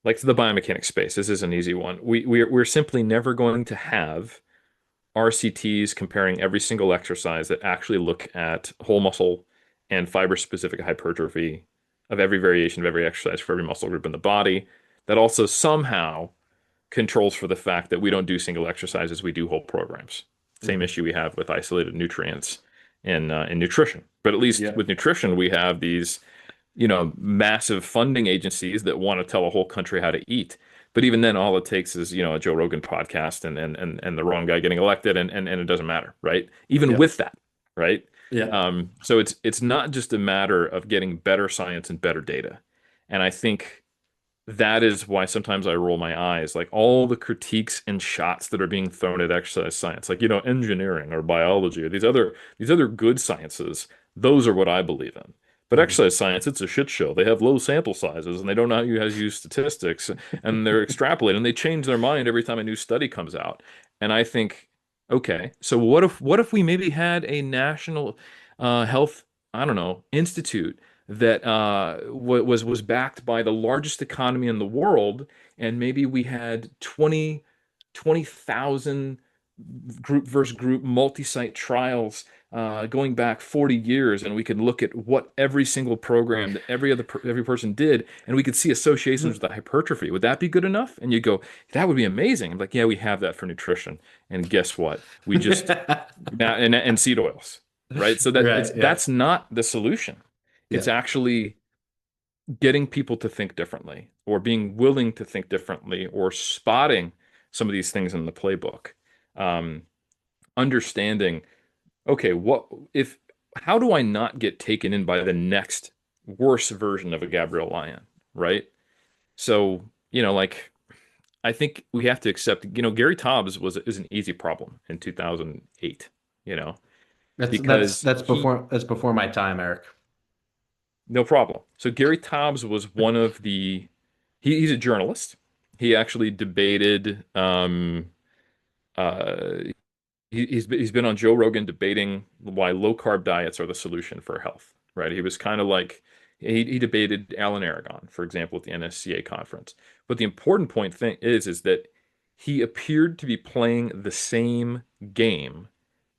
like the biomechanics space, this is an easy one. We're simply never going to have RCTs comparing every single exercise that actually look at whole muscle and fiber specific hypertrophy of every variation of every exercise for every muscle group in the body. That also somehow controls for the fact that we don't do single exercises, we do whole programs. Same issue we have with isolated nutrients in nutrition. But at least Yeah. with nutrition, we have these, massive funding agencies that want to tell a whole country how to eat. But even then, all it takes is, a Joe Rogan podcast and the wrong guy getting elected, and it doesn't matter, right? Even Yeah. with that, right? Yeah. So it's not just a matter of getting better science and better data. And I think that is why sometimes I roll my eyes, like all the critiques and shots that are being thrown at exercise science, like, engineering or biology or these other good sciences. Those are what I believe in. But exercise science, it's a shit show. They have low sample sizes and they don't know how to use statistics, and they're extrapolating and they change their mind every time a new study comes out. And I think, okay, so what if we maybe had a national health, I don't know, institute that was backed by the largest economy in the world, and maybe we had 20,000 group versus group multi-site trials going back 40 years, and we could look at what every single program that every person did, and we could see associations with the hypertrophy. Would that be good enough? And you go, that would be amazing. I'm like, yeah, we have that for nutrition, and guess what? We just and seed oils, right? So that's not the solution. It's actually getting people to think differently, or being willing to think differently, or spotting some of these things in the playbook. Understanding, okay, how do I not get taken in by the next worse version of a Gabrielle Lyon, right? So, like, I think we have to accept, Gary Taubes is an easy problem in 2008, because That's before my time, Eric. no problem. So Gary Taubes was one of he's a journalist. He actually debated, uh, he's been on Joe Rogan debating why low-carb diets are the solution for health, right? He was kind of like, he debated Alan Aragon, for example, at the NSCA conference. But the important point thing is that he appeared to be playing the same game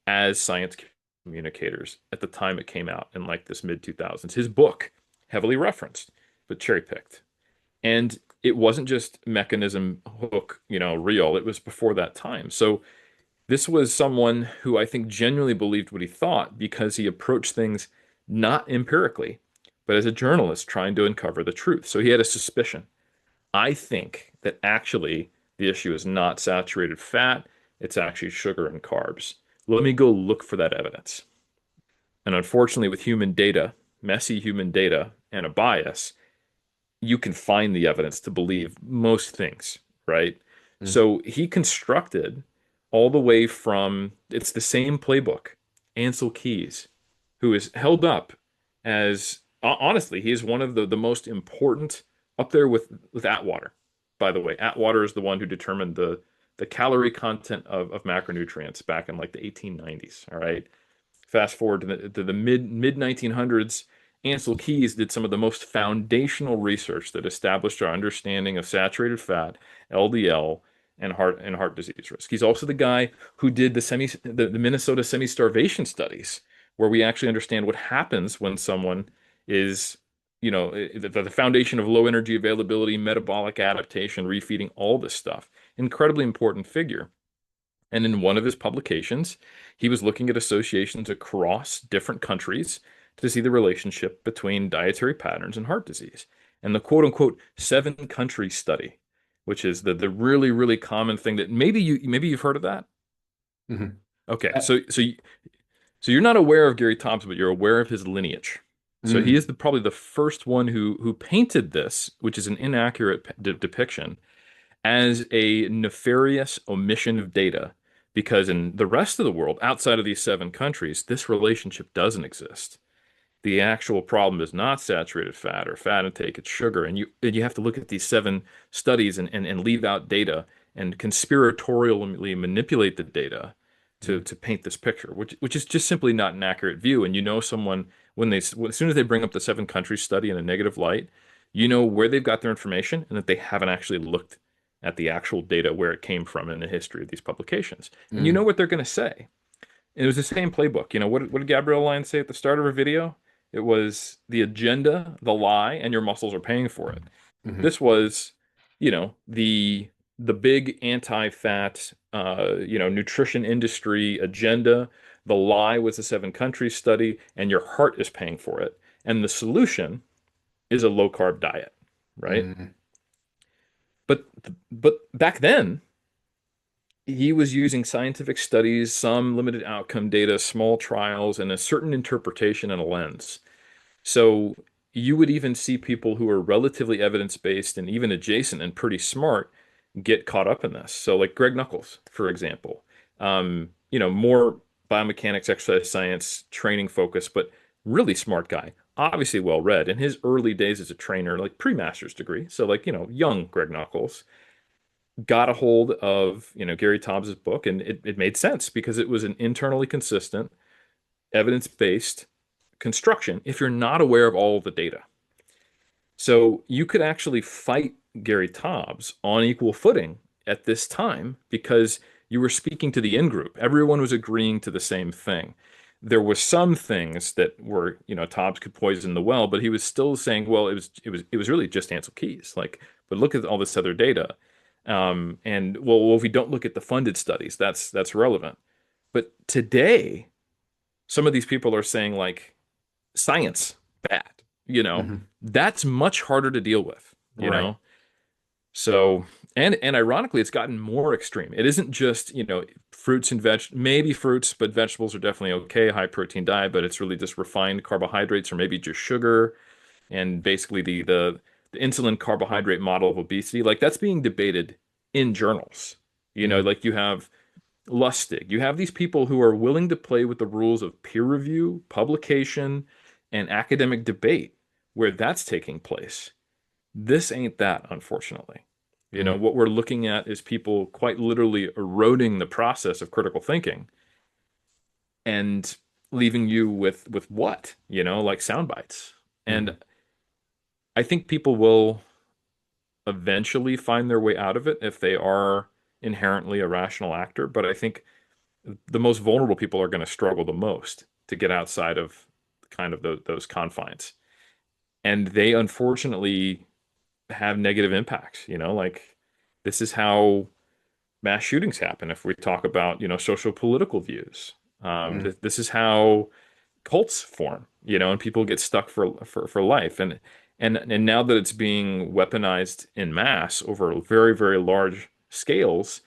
as science communicators at the time it came out in like this mid 2000s. His book, heavily referenced, but cherry picked. And it wasn't just mechanism hook, real. It was before that time. So this was someone who I think genuinely believed what he thought, because he approached things not empirically, but as a journalist trying to uncover the truth. So he had a suspicion. I think that actually the issue is not saturated fat, it's actually sugar and carbs. Let me go look for that evidence. And unfortunately, with human data, messy human data, and a bias, you can find the evidence to believe most things, right? So he constructed all the way from, it's the same playbook, Ansel Keys, who is held up as, honestly, he is one of the most important, up there with Atwater. By the way, Atwater is the one who determined the calorie content of macronutrients back in like the 1890s. All right. Fast forward to the mid 1900s, Ansel Keys did some of the most foundational research that established our understanding of saturated fat, LDL, and heart disease risk. He's also the guy who did the Minnesota semi-starvation studies, where we actually understand what happens when someone is, the foundation of low energy availability, metabolic adaptation, refeeding, all this stuff. Incredibly important figure. And in one of his publications, he was looking at associations across different countries to see the relationship between dietary patterns and heart disease. And the quote unquote 7-country study, which is the really, really common thing that maybe you've heard of that. Mm-hmm. Okay, so you're not aware of Gary Taubes, but you're aware of his lineage. So he is probably the first one who painted this, which is an inaccurate depiction, as a nefarious omission of data, because in the rest of the world, outside of these 7 countries, this relationship doesn't exist. The actual problem is not saturated fat or fat intake, it's sugar. And you have to look at these 7 studies and leave out data and conspiratorially manipulate the data to paint this picture, which is just simply not an accurate view. And someone, as soon as they bring up the 7-country study in a negative light, where they've got their information, and that they haven't actually looked at the actual data where it came from in the history of these publications. And you know what they're going to say. And it was the same playbook. What did Gabrielle Lyon say at the start of her video? It was the agenda, the lie, and your muscles are paying for it. Hmm. This was, the big anti-fat, nutrition industry agenda. The lie was the 7 countries study, and your heart is paying for it. And the solution is a low-carb diet, right? Hmm. But back then, he was using scientific studies, some limited outcome data, small trials, and a certain interpretation and a lens. So you would even see people who are relatively evidence-based and even adjacent and pretty smart get caught up in this. So like Greg Nuckols, for example, more biomechanics, exercise science, training focus, but really smart guy, obviously well read. In his early days as a trainer, like pre-master's degree, so like, young Greg Nuckols got a hold of, Gary Taubes' book, and it made sense because it was an internally consistent, evidence-based construction if you're not aware of all of the data. So you could actually fight Gary Taubes on equal footing at this time because you were speaking to the in group. Everyone was agreeing to the same thing. There were some things that were, Taubes could poison the well, but he was still saying, well, it was really just Ansel Keys. Like, but look at all this other data. And well, if we don't look at the funded studies, that's relevant. But today, some of these people are saying like science bad, you know, Hmm. that's much harder to deal with, you Right. know. So and ironically, it's gotten more extreme. It isn't just, fruits and maybe fruits, but vegetables are definitely okay, high protein diet, but it's really just refined carbohydrates or maybe just sugar and basically the insulin carbohydrate model of obesity. Like that's being debated in journals. Hmm. Like you have Lustig. You have these people who are willing to play with the rules of peer review, publication, and academic debate where that's taking place. This ain't that, unfortunately. Hmm. What we're looking at is people quite literally eroding the process of critical thinking and leaving you with what? Like sound bites. And Hmm. I think people will eventually find their way out of it if they are inherently a rational actor, but I think the most vulnerable people are going to struggle the most to get outside of kind of those confines. And they unfortunately have negative impacts, like this is how mass shootings happen if we talk about, social political views. Hmm. This is how cults form, and people get stuck for life. And now that it's being weaponized in mass over very, very large scales,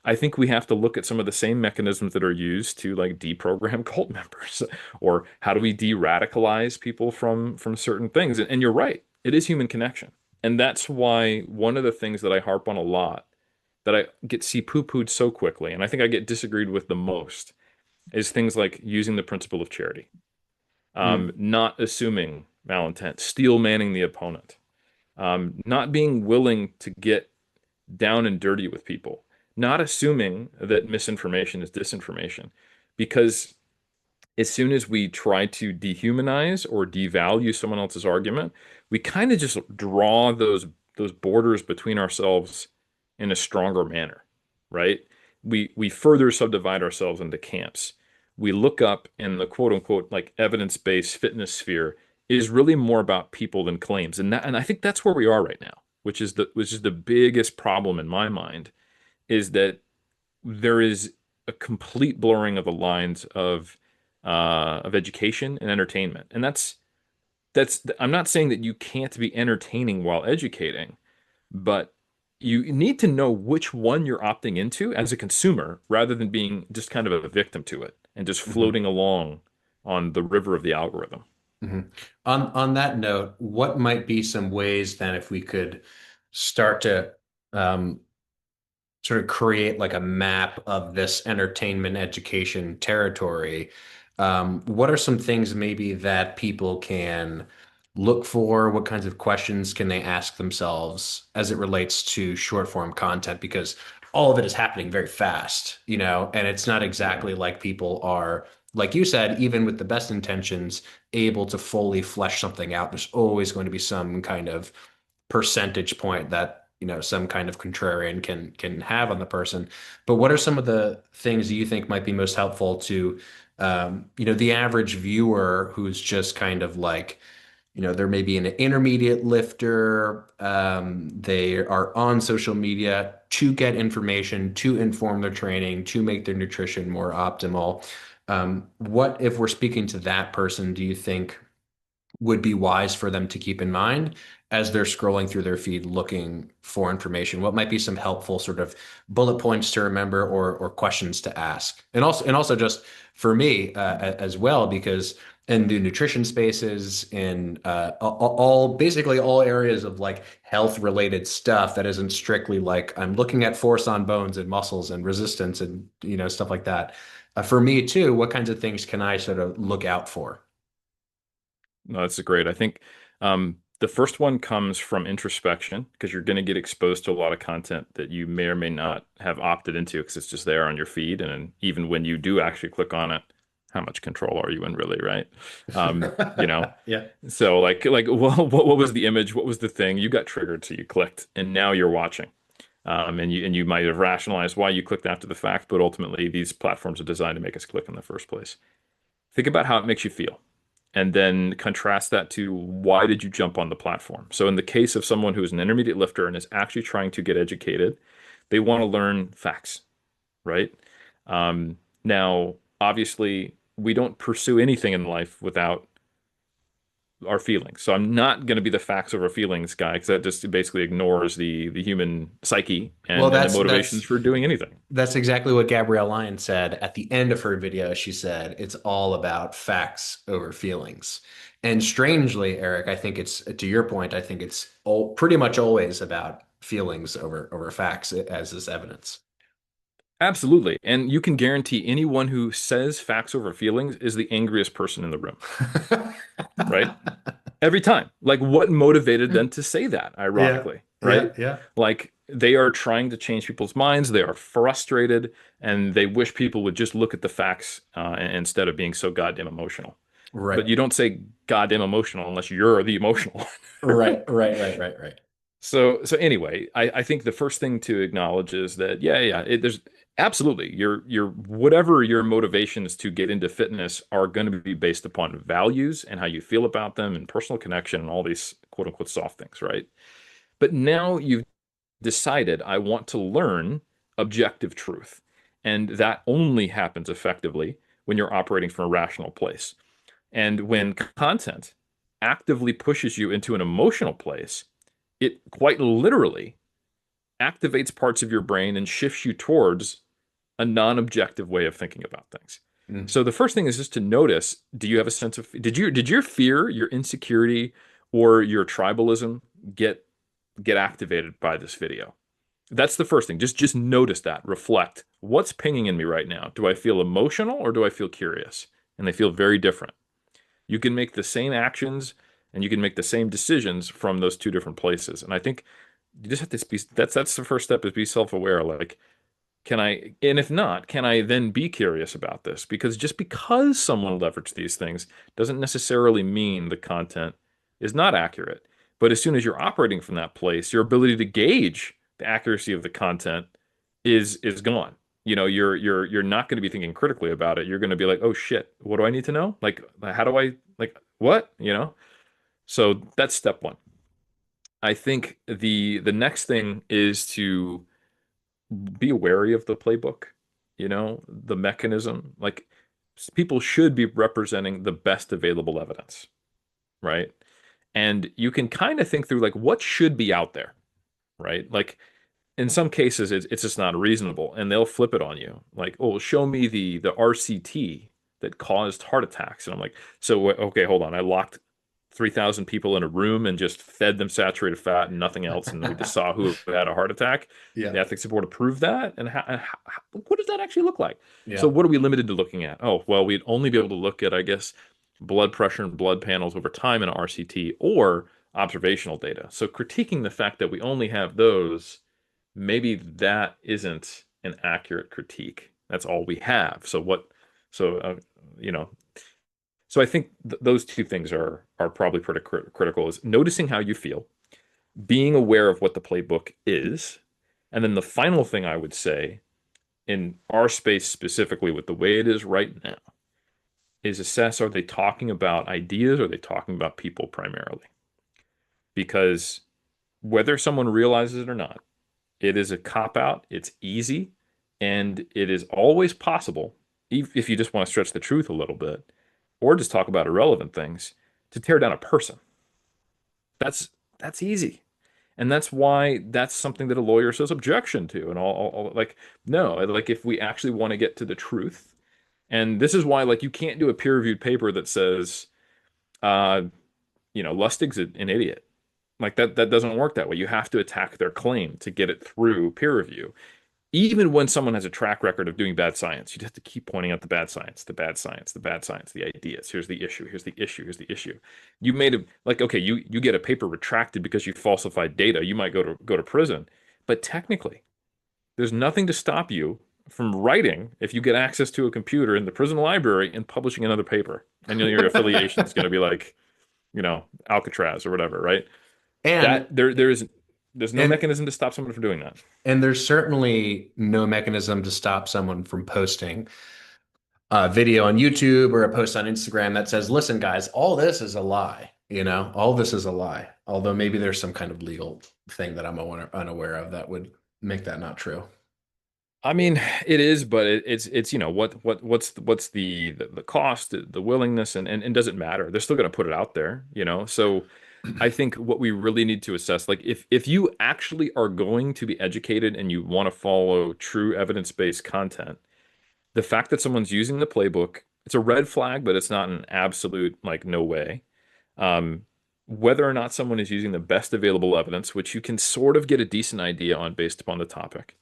I think we have to look at some of the same mechanisms that are used to like deprogram cult members, or how do we de-radicalize people from certain things. And you're right, it is human connection. And that's why one of the things that I harp on a lot, that I get see poo-pooed so quickly, and I think I get disagreed with the most, is things like using the principle of charity, Hmm. not assuming malintent, steel manning the opponent, not being willing to get down and dirty with people, not assuming that misinformation is disinformation. Because as soon as we try to dehumanize or devalue someone else's argument, we kind of just draw those borders between ourselves in a stronger manner, right? We further subdivide ourselves into camps. We look up in the quote unquote like evidence-based fitness sphere is really more about people than claims. And I think that's where we are right now, which is the biggest problem in my mind, is that there is a complete blurring of the lines of education and entertainment. And that's I'm not saying that you can't be entertaining while educating, but you need to know which one you're opting into as a consumer rather than being just kind of a victim to it and just Hmm. floating along on the river of the algorithm. Hmm. On that note, what might be some ways then if we could start to um, sort of create like a map of this entertainment education territory? What are some things maybe that people can look for? What kinds of questions can they ask themselves as it relates to short form content? Because all of it is happening very fast, and it's not Yeah. exactly like people are, like you said, even with the best intentions, able to fully flesh something out. There's always going to be some kind of percentage point that some kind of contrarian can have on the person. But what are some of the things you think might be most helpful to The average viewer who's just kind of like, there may be an intermediate lifter. They are on social media to get information, to inform their training, to make their nutrition more optimal. What if we're speaking to that person, do you think would be wise for them to keep in mind as they're scrolling through their feed looking for information? What might be some helpful sort of bullet points to remember or questions to ask? And also just for me as well, because in the nutrition spaces, in basically all areas of like health related stuff that isn't strictly like I'm looking at force on bones and muscles and resistance and stuff like that. For me too, what kinds of things can I sort of look out for? No, that's great. I think the first one comes from introspection because you're going to get exposed to a lot of content that you may or may not have opted into because it's just there on your feed. And then even when you do actually click on it, how much control are you in really, right? You know, Yeah. so well, what was the image? What was the thing? You got triggered, so you clicked, and now you're watching. And you might have rationalized why you clicked after the fact, but ultimately these platforms are designed to make us click in the first place. Think about how it makes you feel and then contrast that to why did you jump on the platform? So in the case of someone who is an intermediate lifter and is actually trying to get educated, they want to learn facts, right? Now, obviously, we don't pursue anything in life without our feelings. So I'm not going to be the facts over feelings guy because that just basically ignores the human psyche Well, and the motivations for doing anything. that's exactly what Gabrielle Lyon said at the end of her video. She said it's all about facts over feelings. And strangely, Eric, I think it's to your point, I think it's pretty much always about feelings over facts as is evidence. Absolutely. And you can guarantee anyone who says facts over feelings is the angriest person in the room, right? Every time. Like, what motivated them to say that, Yeah, ironically, yeah, right? yeah. Like, they are trying to change people's minds. They are frustrated and they wish people would just look at the facts instead of being so goddamn emotional. But Right. you don't say goddamn emotional unless you're the emotional one. Right, right, right, right, right. So anyway, I think the first thing to acknowledge is that there's absolutely your whatever your motivations to get into fitness are going to be based upon values and how you feel about them and personal connection and all these quote unquote soft things, right? But now you've decided I want to learn objective truth, and that only happens effectively when you're operating from a rational place. And when content actively pushes you into an emotional place, it quite literally activates parts of your brain and shifts you towards a non-objective way of thinking about things. Mm. So the first thing is just to notice, do you have a sense of did your fear, your insecurity, or your tribalism get activated by this video? That's the first thing. Just notice that. Reflect. What's pinging in me right now? Do I feel emotional or do I feel curious? And they feel very different. You can make the same actions and you can make the same decisions from those two different places. And I think you just have to be that's the first step is be self-aware. Like, can I, and if not, can I then be curious about this? Because just because someone leveraged these things doesn't necessarily mean the content is not accurate. But as soon as you're operating from that place, your ability to gauge the accuracy of the content is gone. You're not going to be thinking critically about it. You're going to be like, oh shit, what do I need to know? Like, how do I like what? So that's step one. I think the next thing is to be wary of the playbook, the mechanism. Like, people should be representing the best available evidence, right? And you can kind of think through like what should be out there, right? Like in some cases it's just not reasonable and they'll flip it on you. Like, oh, show me the RCT that caused heart attacks. And I'm like, so okay, hold on. I locked 3,000 people in a room and just fed them saturated fat and nothing else. And we just saw who had a heart attack. Yeah, The ethics board approved that. And what does that actually look like? So yeah. what are we limited to looking at? Oh, well, we'd only be able to look at, I guess, blood pressure and blood panels over time in RCT or observational data. So critiquing the fact that we only have those, maybe that isn't an accurate critique. That's all we have. So what? So you know, so I think those two things are probably pretty critical: is noticing how you feel, being aware of what the playbook is, and then the final thing I would say in our space specifically with the way it is right now is assess, are they talking about ideas or are they talking about people primarily? Because whether someone realizes it or not, it is a cop out, it's easy, and it is always possible, if you just want to stretch the truth a little bit, or just talk about irrelevant things, to tear down a person. That's that's easy. And that's why that's something that a lawyer says objection to. And all like, no, like if we actually want to get to the truth, and this is why like you can't do a peer-reviewed paper that says, uh, Lustig's an idiot. Like that doesn't work that way. You have to attack their claim to get it through peer review. Even when someone has a track record of doing bad science, you have to keep pointing out the bad science, the bad science, the bad science, the ideas. Here's the issue. Here's the issue. Here's the issue. You made a like okay, you get a paper retracted because you falsified data. You might go to prison, but technically, there's nothing to stop you from writing if you get access to a computer in the prison library and publishing another paper. And your affiliation is going to be like, Alcatraz or whatever, right? And That there's no and mechanism to stop someone from doing that. and there's certainly no mechanism to stop someone from posting a video on YouTube or a post on Instagram that says, "Listen, guys, all this is a lie." All this is a lie. Although maybe there's some kind of legal thing that I'm unaware of that would make that not true. I mean, it is, but it's what's the cost, the willingness, and does it matter? They're still going to put it out there, So I think what we really need to assess, like if you actually are going to be educated and you want to follow true evidence-based content, the fact that someone's using the playbook, it's a red flag, but it's not an absolute like no way. Um, Whether or not someone is using the best available evidence, which you can sort of get a decent idea on based upon the topic,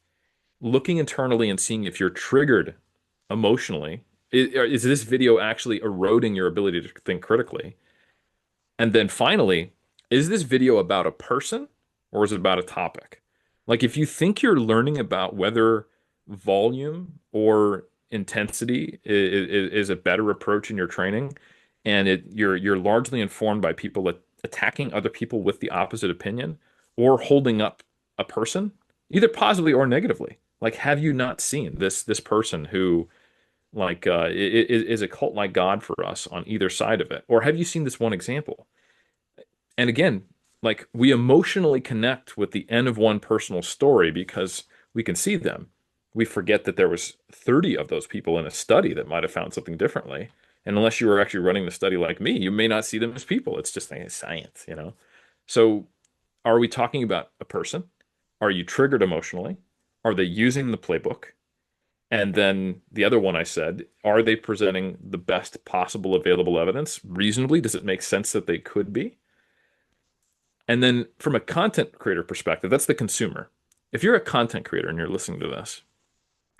looking internally and seeing if you're triggered emotionally. Is this video actually eroding your ability to think critically? And then finally, is this video about a person or is it about a topic? Like if you think you're learning about whether volume or intensity is a better approach in your training, and you're largely informed by people attacking other people with the opposite opinion or holding up a person, either positively or negatively. Like, have you not seen this person who like is a cult like God for us on either side of it? Or have you seen this one example? And again, like we emotionally connect with the end of one personal story because we can see them. We forget that there was 30 of those people in a study that might have found something differently. And unless you were actually running the study like me, you may not see them as people. It's just like science. So are we talking about a person? Are you triggered emotionally? Are they using the playbook? And then the other one I said, are they presenting the best possible available evidence reasonably? Does it make sense that they could be? And then from a content creator perspective, that's the consumer. If you're a content creator and you're listening to this,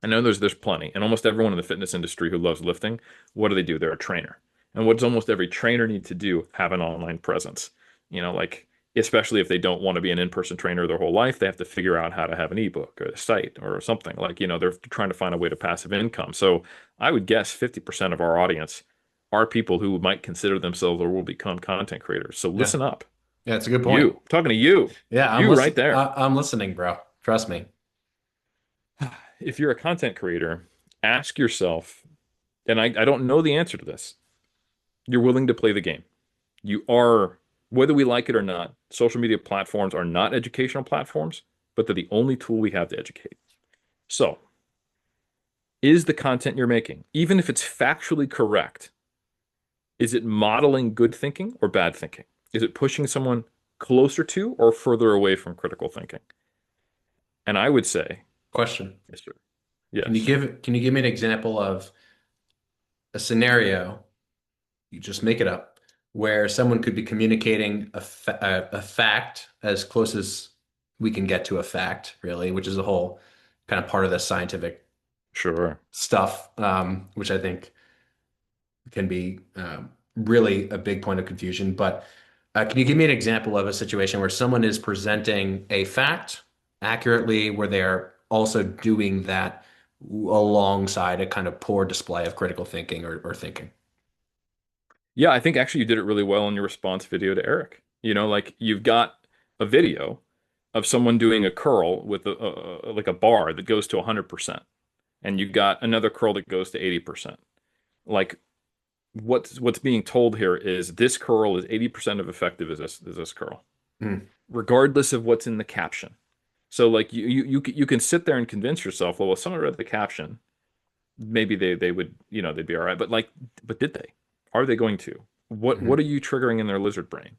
I know there's plenty, and almost everyone in the fitness industry who loves lifting, what do? They're a trainer. And what does almost every trainer need to do? Have an online presence. Like especially if they don't want to be an in-person trainer their whole life, they have to figure out how to have an ebook or a site or something. Like, they're trying to find a way to passive income. So I would guess 50% of our audience are people who might consider themselves or will become content creators. So Yeah. listen up. Yeah, it's a good point. You, I'm talking to you. Yeah, You right there. I'm listening, bro. Trust me. If you're a content creator, ask yourself, and I don't know the answer to this, you're willing to play the game. You are, whether we like it or not, social media platforms are not educational platforms, but they're the only tool we have to educate. So, is the content you're making, even if it's factually correct, is it modeling good thinking or bad thinking? Is it pushing someone closer to or further away from critical thinking? And I would say, Question. yes, sir. Can you Yes. give me an example of a scenario, you just make it up, where someone could be communicating a fact as close as we can get to a fact, really, which is a whole kind of part of the scientific Sure. stuff, which I think can be really a big point of confusion. But can you give me an example of a situation where someone is presenting a fact accurately, where they're also doing that alongside a kind of poor display of critical thinking or thinking? Yeah, I think actually you did it really well in your response video to Eric. Like you've got a video of someone doing a curl with like a bar that goes to 100%, and you've got another curl that goes to 80%. Like what's being told here is this curl is 80% of effective as this curl, Mm. regardless of what's in the caption. So like you can sit there and convince yourself, well, if someone read the caption, maybe they would, they'd be all right. But like, but did they? Are they going to? What Mhm. are you triggering in their lizard brain?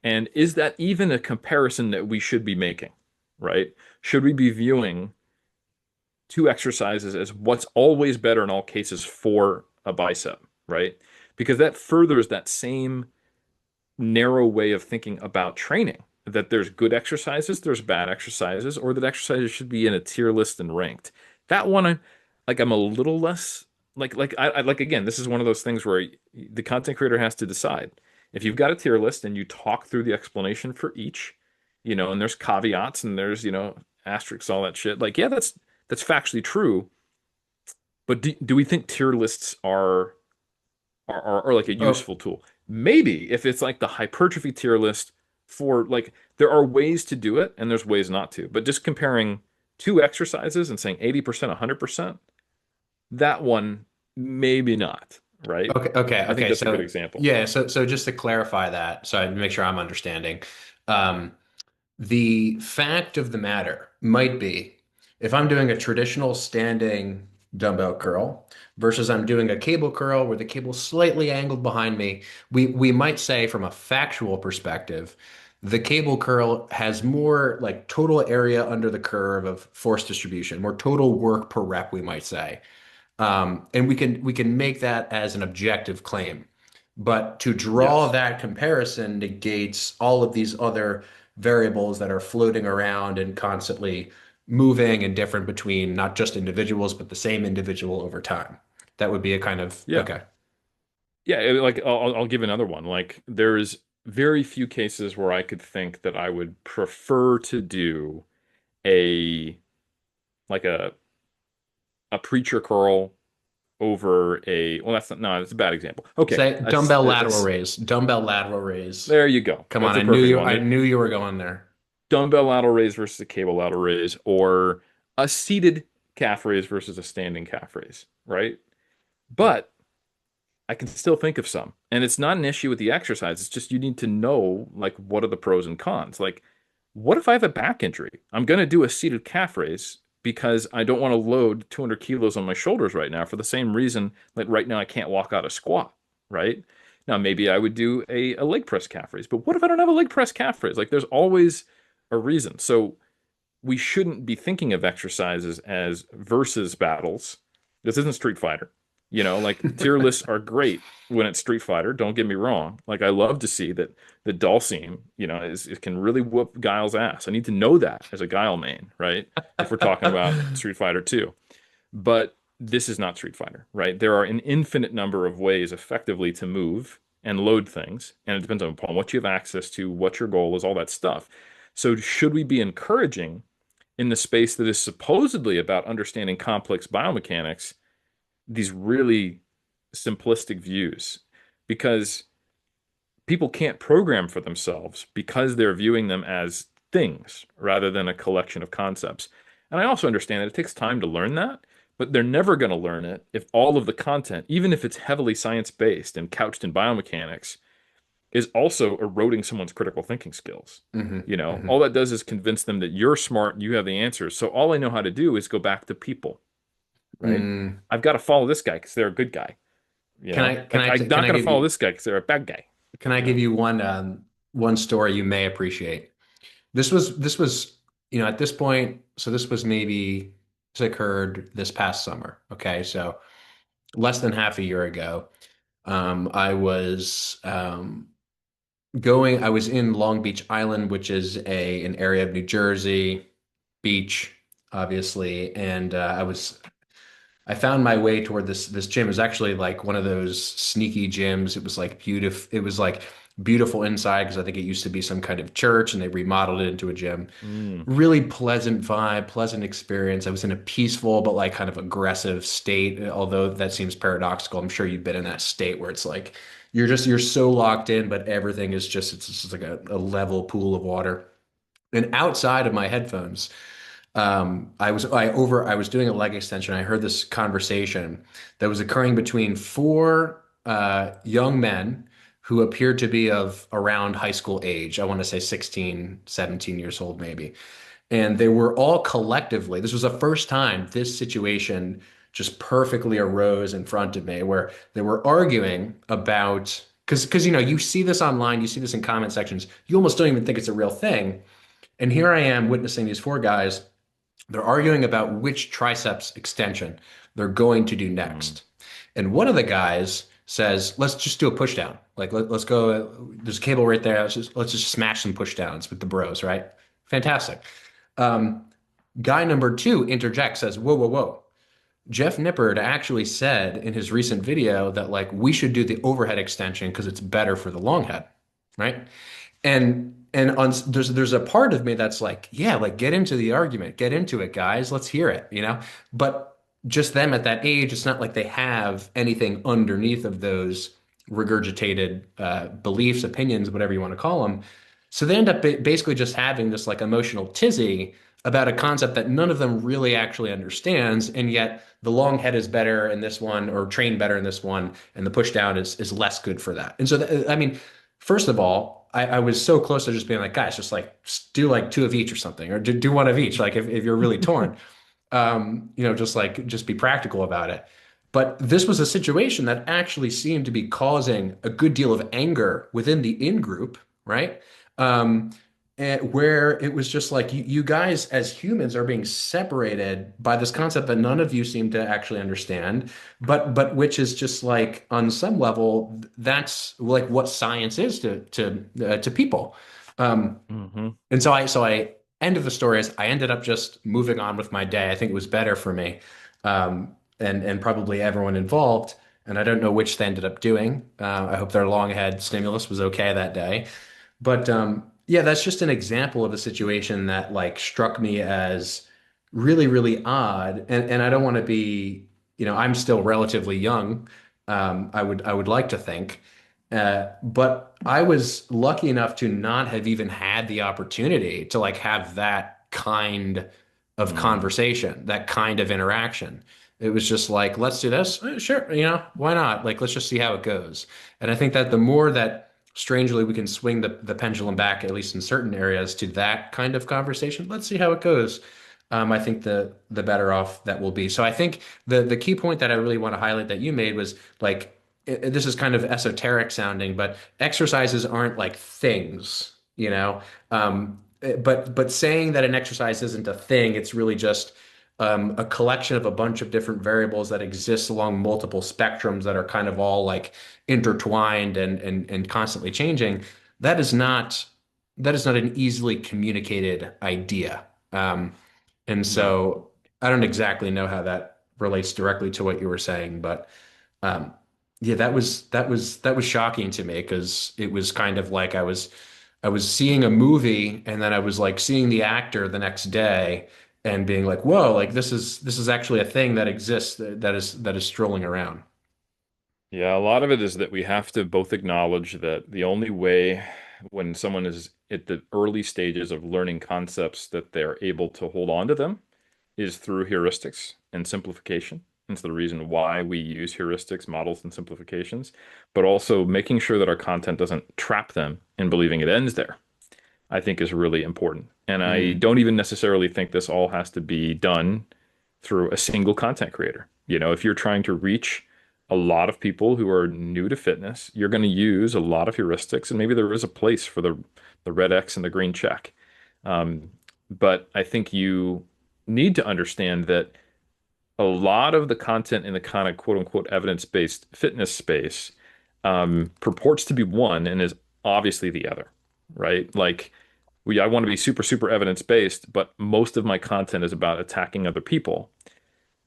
And is that even a comparison that we should be making, right? Should we be viewing two exercises as what's always better in all cases for a bicep, right? Because that furthers that same narrow way of thinking about training, that there's good exercises, there's bad exercises, or that exercises should be in a tier list and ranked. That one, I'm a little less like again, this is one of those things where the content creator has to decide. If you've got a tier list and you talk through the explanation for each, and there's caveats and there's, asterisks, all that shit. Like, yeah, that's factually true. But do we think tier lists are like a Oh, useful tool? Maybe if it's like the hypertrophy tier list for like there are ways to do it and there's ways not to. But just comparing two exercises and saying 80%, 100%, that one maybe not, right? okay, okay, I think okay. that's a good So example. yeah, so just to clarify that, so I make sure I'm understanding. Um, the fact of the matter might be if I'm doing a traditional standing dumbbell curl versus I'm doing a cable curl where the cable's slightly angled behind me, we might say from a factual perspective, the cable curl has more like total area under the curve of force distribution, more total work per rep, we might say. And we can make that as an objective claim. But to draw Yes. that comparison negates all of these other variables that are floating around and constantly moving and different between not just individuals, but the same individual over time. That would be a kind of Yeah. okay. Yeah, like I'll give another one. Like there's very few cases where I could think that I would prefer to do a like a preacher curl over a well that's not no that's a bad example. Okay, Say dumbbell lateral raise, dumbbell lateral raise. there you go. Come on, That's a I knew perfect you one. I knew you were going there. Dumbbell lateral raise versus a cable lateral raise, or a seated calf raise versus a standing calf raise, right? But I can still think of some. And it's not an issue with the exercise. It's just you need to know like what are the pros and cons. Like, what if I have a back injury? I'm going to do a seated calf raise because I don't want to load 200 kilos on my shoulders right now for the same reason that right now I can't walk out a squat, right? Now, maybe I would do a leg press calf raise, but what if I don't have a leg press calf raise? Like, there's always a reason. So, we shouldn't be thinking of exercises as versus battles. This isn't Street Fighter. Like tier lists are great when it's Street Fighter. Don't get me wrong. Like I love to see that the Dulcine, it can really whoop Guile's ass. I need to know that as a Guile main, right? If we're talking about Street Fighter 2. But this is not Street Fighter, right? There are an infinite number of ways effectively to move and load things, and it depends upon what you have access to, what your goal is, all that stuff. So should we be encouraging in the space that is supposedly about understanding complex biomechanics, these really simplistic views? Because people can't program for themselves because they're viewing them as things rather than a collection of concepts. And I also understand that it takes time to learn that, but they're never going to learn it if all of the content, even if it's heavily science-based and couched in biomechanics, is also eroding someone's critical thinking skills. Hmm. All Hmm. that does is convince them that you're smart, you have the answers. So all I know how to do is go back to people, right? Mm. I've got to follow this guy because they're a good guy. Can I can Like I I'm can not I going to give follow you this guy because they're a bad guy. can I You give know? you one story you may appreciate? This was at this point, so this occurred this past summer. Okay, so less than half a year ago. I was I was in Long Beach Island, which is an area of New Jersey, beach, obviously, and I found my way toward this gym. It was actually like one of those sneaky gyms. It was like beautiful. It was like beautiful inside because I think it used to be some kind of church and they remodeled it into a gym. Mm. Really pleasant vibe, pleasant experience. I was in a peaceful but like kind of aggressive state, although that seems paradoxical. I'm sure you've been in that state where it's like you're so locked in, but everything is just like a level pool of water. And outside of my headphones, I was doing a leg extension. I heard this conversation that was occurring between four young men who appeared to be of around high school age. I want to say 16, 17 years old, maybe. And they were all collectively, this was the first time this situation just perfectly arose in front of me, where they were arguing about, because you see this online, you see this in comment sections, you almost don't even think it's a real thing. And here I am witnessing these four guys. They're arguing about which triceps extension they're going to do Mm. next. And one of the guys says, let's just do a push down. Like, let's go. There's a cable right there. Let's just smash some push downs with the bros, right? Fantastic. Um, Guy number two interjects, says, whoa, whoa, whoa. Jeff Nippard actually said in his recent video that like we should do the overhead extension because it's better for the long head, right? And there's a part of me that's like, yeah, like get into the argument, get into it, guys, let's hear it, But just them at that age, it's not like they have anything underneath of those regurgitated beliefs, opinions, whatever you want to call them. So they end up basically just having this like emotional tizzy about a concept that none of them really actually understands, and yet the long head is better in this one, or trained better in this one, and the push down is less good for that. And so, I mean, first of all, I was so close to just being like, guys, just do like two of each or something, or do one of each, like if you're really torn, just be practical about it. But this was a situation that actually seemed to be causing a good deal of anger within the in group, right? Um, and where it was just like you guys as humans are being separated by this concept that none of you seem to actually understand, but which is just like on some level that's like what science is to people. Um, Hmm. and so I end of the story is I ended up just moving on with my day. I think it was better for me, and probably everyone involved. And I don't know which they ended up doing. I hope their long ahead stimulus was okay that day. But yeah, that's just an example of a situation that like struck me as really, really odd. And I don't want to be, I'm still relatively young. I would like to think. But I was lucky enough to not have even had the opportunity to like have that kind of Mm. conversation, that kind of interaction. It was just like, let's do this. Sure, why not? Like, let's just see how it goes. And I think that the more that strangely we can swing the pendulum back, at least in certain areas, to that kind of conversation, let's see how it goes. I think the better off that will be. So I think the key point that I really want to highlight that you made was like this is kind of esoteric sounding, but exercises aren't like things, but saying that an exercise isn't a thing, it's really just a collection of a bunch of different variables that exist along multiple spectrums that are kind of all like intertwined and constantly changing. That is not that is not an easily communicated idea. And No. so I don't exactly know how that relates directly to what you were saying, but um, yeah, that was shocking to me because it was kind of like I was seeing a movie and then I was like seeing the actor the next day and being like, whoa, like this is actually a thing that exists that is strolling around. Yeah, a lot of it is that we have to both acknowledge that the only way when someone is at the early stages of learning concepts that they're able to hold on to them is through heuristics and simplification. It's the reason why we use heuristics, models, and simplifications, but also making sure that our content doesn't trap them in believing it ends there, I think is really important. And I Mm, don't even necessarily think this all has to be done through a single content creator. If you're trying to reach a lot of people who are new to fitness, you're going to use a lot of heuristics, and maybe there is a place for the red X and the green check. Um, but I think you need to understand that a lot of the content in the kind of quote unquote evidence-based fitness space purports to be one and is obviously the other, right? Like I want to be super, super evidence-based, but most of my content is about attacking other people.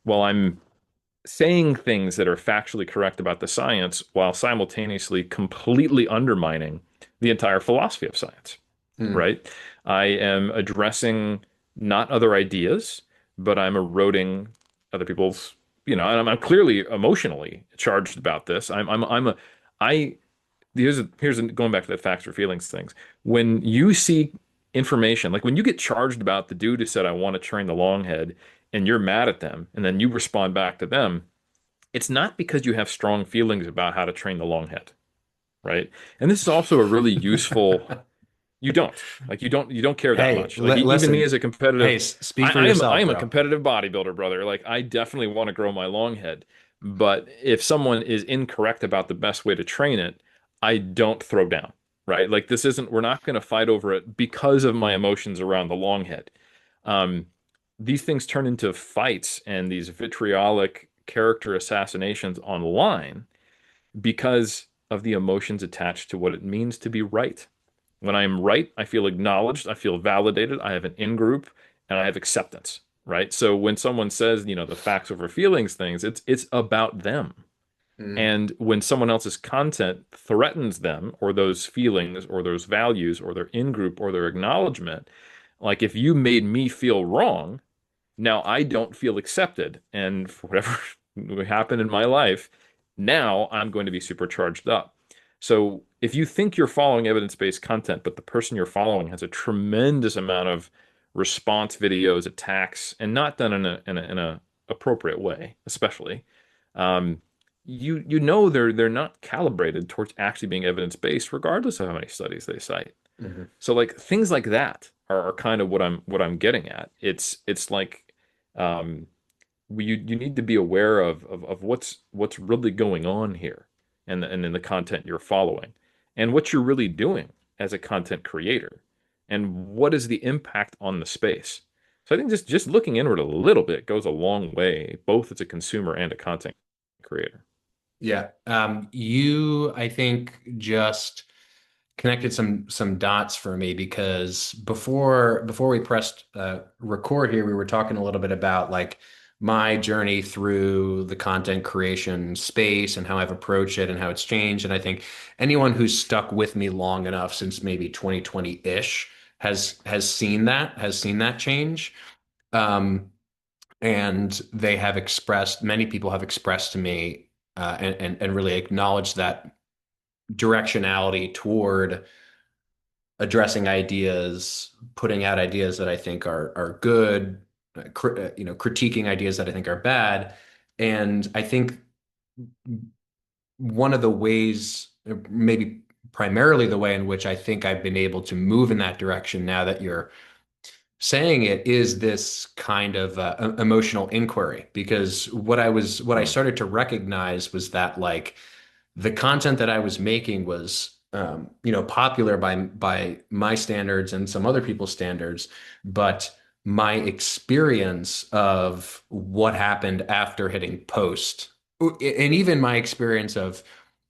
Well, I'm saying things that are factually correct about the science while simultaneously completely undermining the entire philosophy of science, mm, right? I am addressing not other ideas, but I'm eroding other people's, and I'm clearly emotionally charged about this. I, going back to that facts or feelings things. When you see information, like when you get charged about the dude who said, I want to train the long head, and you're mad at them, and then you respond back to them, it's not because you have strong feelings about how to train the long head, right? And this is also a really useful. You don't you don't care that Hey, much. Like even me listen. as a Hey, competitive, speak for I yourself, am a bro. competitive bodybuilder, brother. Like I definitely want to grow my long head, but if someone is incorrect about the best way to train it, I don't throw down, right? Like this isn't. We're not going to fight over it because of my emotions around the long head. Um, these things turn into fights and these vitriolic character assassinations online because of the emotions attached to what it means to be right. When I am right, I feel acknowledged, I feel validated, I have an in group, and I have acceptance, right? So when someone says, the facts over feelings things, it's about them. Mm. And when someone else's content threatens them or those feelings or those values or their in group or their acknowledgement, like if you made me feel wrong, now I don't feel accepted. And for whatever happened in my life, now I'm going to be supercharged up. So if you think you're following evidence-based content, but the person you're following has a tremendous amount of response videos, attacks, and not done in a appropriate way, especially, um, you know they're not calibrated towards actually being evidence-based, regardless of how many studies they cite. Mhm. So like things like that are kind of what I'm getting at. It's like um, you need to be aware of what's really going on here and in the content you're following and what you're really doing as a content creator and what is the impact on the space. So I think just looking inward a little bit goes a long way, both as a consumer and a content creator. Yeah. You, I think, just connected some dots for me because before we pressed record here, we were talking a little bit about like my journey through the content creation space and how I've approached it and how it's changed. And I think anyone who's stuck with me long enough since maybe 2020-ish has seen that change. Um, and they have expressed, many people have expressed to me and really acknowledged that directionality toward addressing ideas, putting out ideas that I think are good, critiquing ideas that I think are bad. And I think one of the ways, maybe primarily the way in which I think I've been able to move in that direction now that you're saying it is this kind of emotional inquiry because what I Hmm. started to recognize was that like the content that I was making was popular by my standards and some other people's standards, but my experience of what happened after hitting post, and even my experience of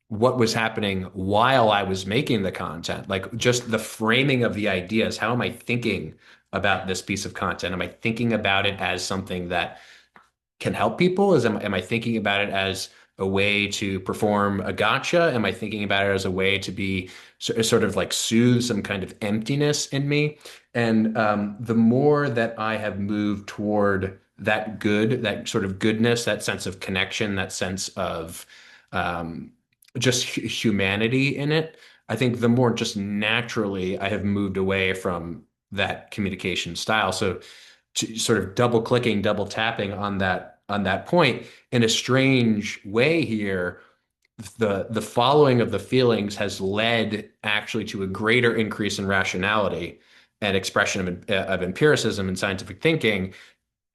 what was happening while I was making the content, like just the framing of the ideas. How am I thinking about this piece of content? Am I thinking about it as something that can help people? Am I thinking about it as a way to perform a gotcha? Am I thinking about it as a way to be sort of like soothe some kind of emptiness in me? And the more that I have moved toward that good, that sort of goodness, that sense of connection, that sense of um, just humanity in it, I think the more just naturally I have moved away from that communication style. So sort of double clicking, double tapping on that point in a strange way here, the following of the feelings has led actually to a greater increase in rationality and expression of empiricism and scientific thinking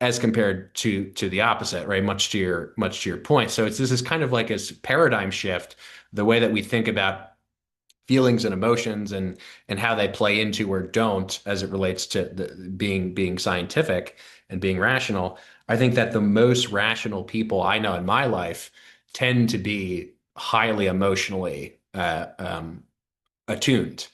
as compared to the opposite, right? Much to your point. So this is kind of like a paradigm shift, the way that we think about feelings and emotions and how they play into or don't as it relates to being scientific and being rational. I think that the most rational people I know in my life tend to be highly emotionally attuned,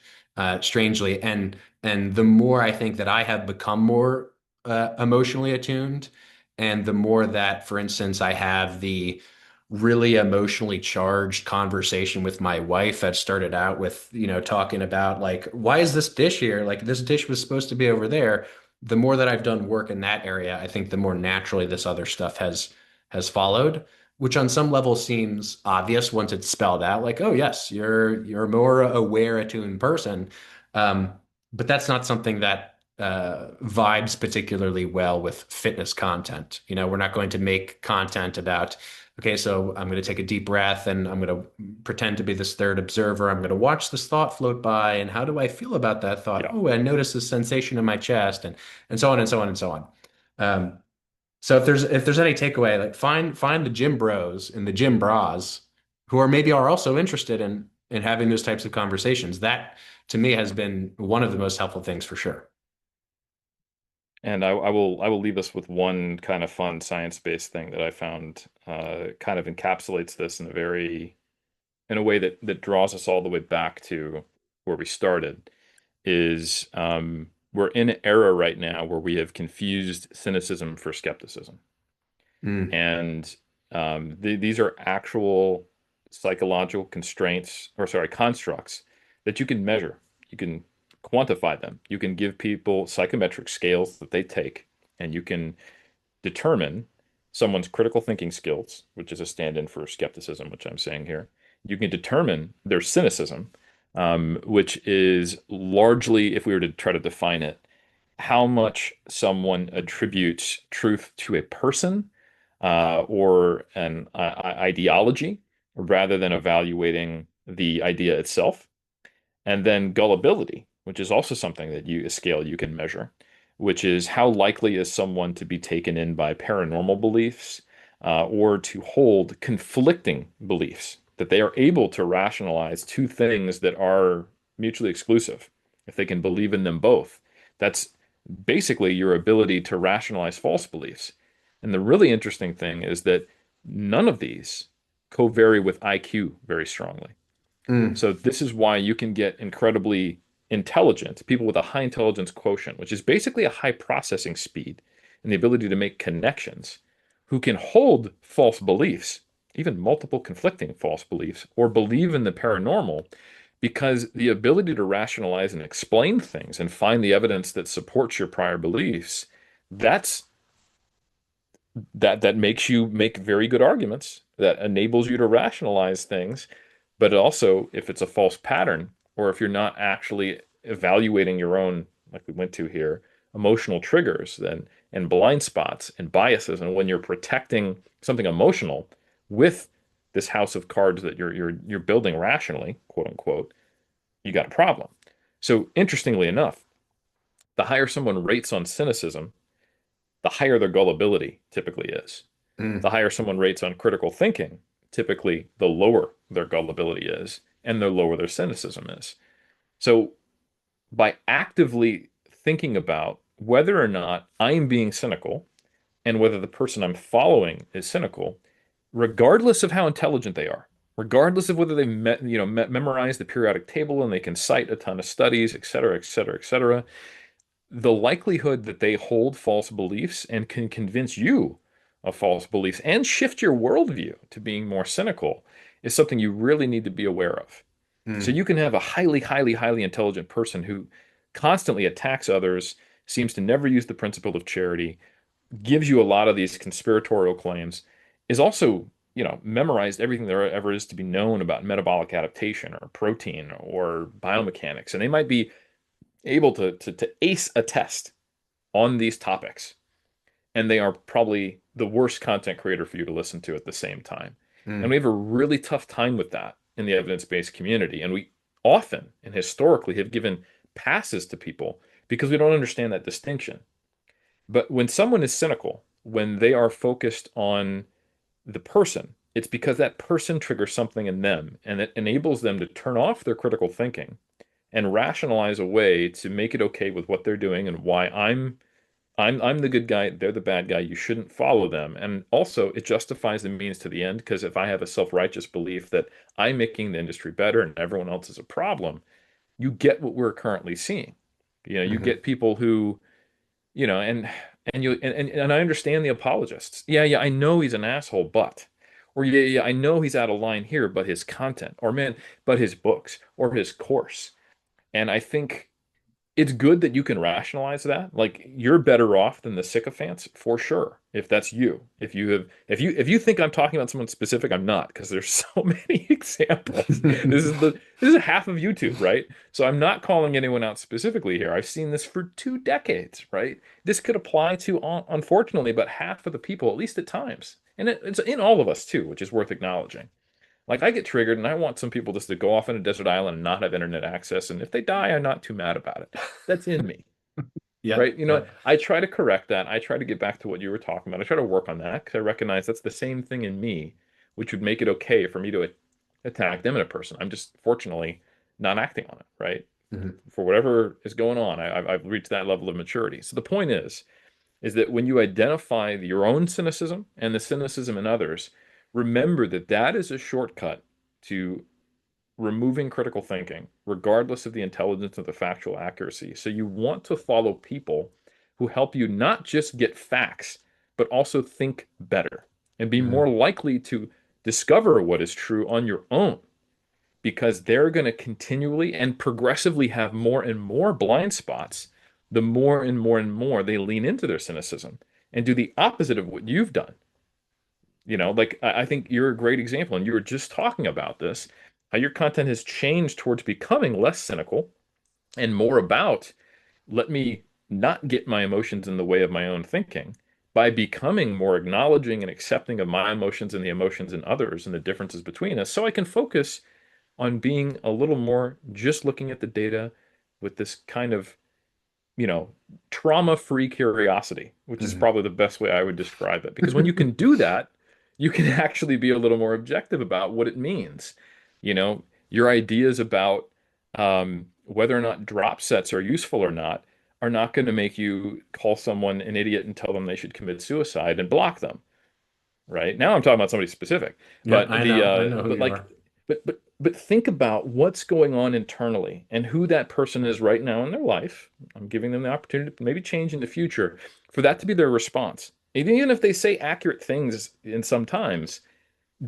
strangely. And the more I think that I have become more emotionally attuned, and the more that, for instance, I have the really emotionally charged conversation with my wife that started out with, talking about like, why is this dish here? Like this dish was supposed to be over there. The more that I've done work in that area, I think the more naturally this other stuff has followed, which on some level seems obvious once it's spelled out, like, oh yes, you're a more aware, attuned person. Um, but that's not something that vibes particularly well with fitness content. We're not going to make content about, okay, so I'm going to take a deep breath and I'm going to pretend to be this third observer. I'm going to watch this thought float by. And how do I feel about that thought? Yeah. Oh, I notice this sensation in my chest and so on and so on and so on. Um, so if there's any takeaway, like find the gym bros and the gym bras who are also interested in having those types of conversations. That to me has been one of the most helpful things for sure. And I will leave us with one kind of fun science-based thing that I found kind of encapsulates this in a way that draws us all the way back to where we started. Is we're in an era right now where we have confused cynicism for skepticism. Mm, And these are actual psychological constraints, or sorry, constructs that you can measure. You can quantify them. You can give people psychometric scales that they take, and you can determine someone's critical thinking skills, which is a stand-in for skepticism, which I'm saying here. You can determine their cynicism, which is largely, if we were to try to define it, how much someone attributes truth to a person or an ideology rather than evaluating the idea itself. And then gullibility, which is also something that a scale you can measure, which is how likely is someone to be taken in by paranormal beliefs or to hold conflicting beliefs, that they are able to rationalize two things that are mutually exclusive. If they can believe in them both, that's basically your ability to rationalize false beliefs. And the really interesting thing is that none of these co-vary with IQ very strongly. mm, So this is why you can get incredibly intelligent, people with a high intelligence quotient, which is basically a high processing speed and the ability to make connections, who can hold false beliefs, even multiple conflicting false beliefs, or believe in the paranormal, because the ability to rationalize and explain things and find the evidence that supports your prior beliefs, that's that makes you make very good arguments, that enables you to rationalize things. But also, if it's a false pattern, or if you're not actually evaluating your own, like we went to here, emotional triggers then and blind spots and biases, and when you're protecting something emotional with this house of cards that you're building rationally, quote unquote, you got a problem. So interestingly enough, the higher someone rates on cynicism, the higher their gullibility typically is. The mm, higher someone rates on critical thinking, typically the lower their gullibility is, and the lower their cynicism is. So by actively thinking about whether or not I'm being cynical and whether the person I'm following is cynical, regardless of how intelligent they are, regardless of whether they memorize the periodic table and they can cite a ton of studies, et cetera, et cetera, et cetera, the likelihood that they hold false beliefs and can convince you of false beliefs and shift your worldview to being more cynical is something you really need to be aware of. So mm, you can have a highly, highly, highly intelligent person who constantly attacks others, seems to never use the principle of charity, gives you a lot of these conspiratorial claims, is also, memorized everything there ever is to be known about metabolic adaptation or protein or biomechanics. And they might be able to ace a test on these topics, and they are probably the worst content creator for you to listen to at the same time. And we mm, have a really tough time with that in the evidence-based community. And we often and historically have given passes to people because we don't understand that distinction. But when someone is cynical, when they are focused on the person, it's because that person triggers something in them and it enables them to turn off their critical thinking and rationalize a way to make it okay with what they're doing and why I'm the good guy, they're the bad guy, you shouldn't follow them. And also it justifies the means to the end, because if I have a self-righteous belief that I'm making the industry better and everyone else is a problem, you get what we're currently seeing. You mhm, get people who, and I understand the apologists. Yeah, yeah, I know he's an asshole, but or yeah, yeah, I know he's out of line here, but his content, or man, but his books or his course. And I think it's good that you can rationalize that. Like, you're better off than the sycophants for sure. If that's you, if you think I'm talking about someone specific, I'm not, because there's so many examples. This is half of YouTube, right? So I'm not calling anyone out specifically here. I've seen this for 2 decades, right? This could apply to, unfortunately, about half of the people, at least at times. And it's in all of us too, which is worth acknowledging. Like I get triggered and I want some people just to go off on a desert island and not have internet access. And if they die, I'm not too mad about it. That's in me, Yeah, right? You know, yeah. I try to correct that. I try to get back to what you were talking about. I try to work on that because I recognize that's the same thing in me, which would make it okay for me to attack them in a person. I'm just fortunately not acting on it, right? Mhm. For whatever is going on, I've reached that level of maturity. So the point is that when you identify your own cynicism and the cynicism in others, remember that that is a shortcut to removing critical thinking, regardless of the intelligence of the factual accuracy. So you want to follow people who help you not just get facts, but also think better and be more Mhm. likely to discover what is true on your own because they're going to continually and progressively have more and more blind spots the more and more and more they lean into their cynicism and do the opposite of what you've done. You know, like I think you're a great example, and you were just talking about this, how your content has changed towards becoming less cynical and more about let me not get my emotions in the way of my own thinking by becoming more acknowledging and accepting of my emotions and the emotions in others and the differences between us so I can focus on being a little more just looking at the data with this kind of, you know, trauma-free curiosity, which is Mhm. probably the best way I would describe it. Because when you can do that, you can actually be a little more objective about what it means. You know, your ideas about whether or not drop sets are useful or not are not going to make you call someone an idiot and tell them they should commit suicide and block them, right? Now I'm talking about somebody specific, Yeah, but I know who but you like are. but think about what's going on internally and who that person is right now in their life. I'm giving them the opportunity to maybe change in the future for that to be their response. And even if they say accurate things in sometimes,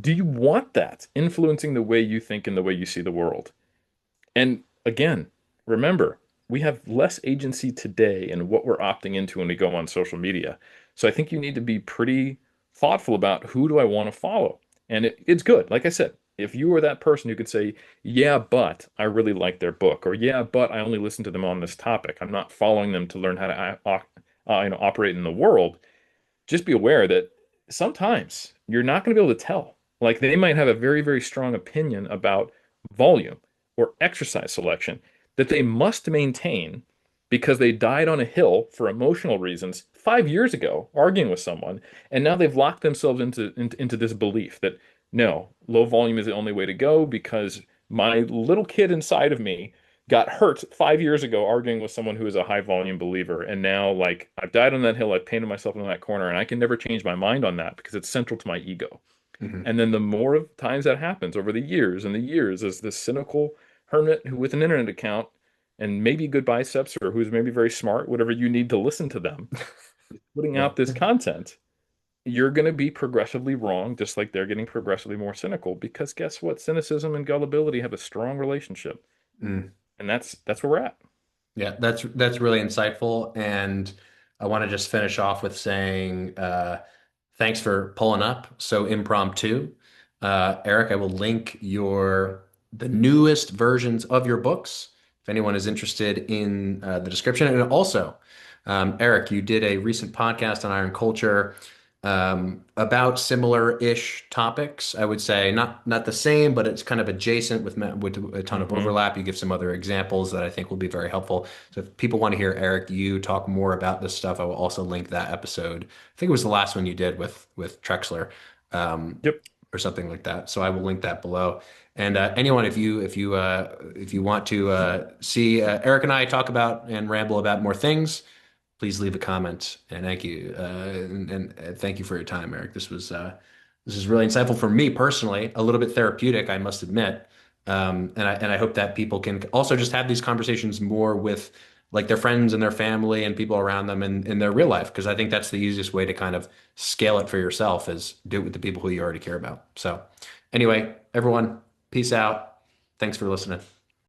do you want that influencing the way you think and the way you see the world? And again, remember, we have less agency today in what we're opting into when we go on social media. So I think you need to be pretty thoughtful about who do I want to follow. And it's good. Like I said, if you were that person who could say, yeah, but I really like their book, or yeah, but I only listen to them on this topic. I'm not following them to learn how to operate in the world. Just be aware that sometimes you're not going to be able to tell. Like they might have a very, very strong opinion about volume or exercise selection that they must maintain because they died on a hill for emotional reasons 5 years ago, arguing with someone, and now they've locked themselves into this belief that no, low volume is the only way to go because my little kid inside of me got hurt 5 years ago arguing with someone who is a high volume believer. And now, like, I've died on that hill, I've painted myself in that corner, and I can never change my mind on that because it's central to my ego. Mhm. And then the more of times that happens over the years and the years, as this cynical hermit who with an internet account and maybe good biceps or who's maybe very smart, whatever you need to listen to them, putting Yeah. out this content, you're going to be progressively wrong, just like they're getting progressively more cynical. Because guess what? Cynicism and gullibility have a strong relationship, Mm. and that's where we're at. Yeah, that's really insightful. And I want to just finish off with saying thanks for pulling up so impromptu. Eric, I will link the newest versions of your books if anyone is interested in the description. And also, Eric, you did a recent podcast on iron culture about similar-ish topics. I would say not the same, but it's kind of adjacent with a ton of Hmm. overlap. You give some other examples that I think will be very helpful. So if people want to hear Eric, you talk more about this stuff, I will also link that episode. I think it was the last one you did with Trexler, um, Yep. or something like that. So I will link that below. And anyone, if you want to see Eric and I talk about and ramble about more things, please leave a comment. And thank you. And thank you for your time, Eric. This is really insightful for me personally, a little bit therapeutic, I must admit. And I hope that people can also just have these conversations more with like their friends and their family and people around them in their real life, because I think that's the easiest way to kind of scale it for yourself is do it with the people who you already care about. So anyway, everyone, peace out. Thanks for listening.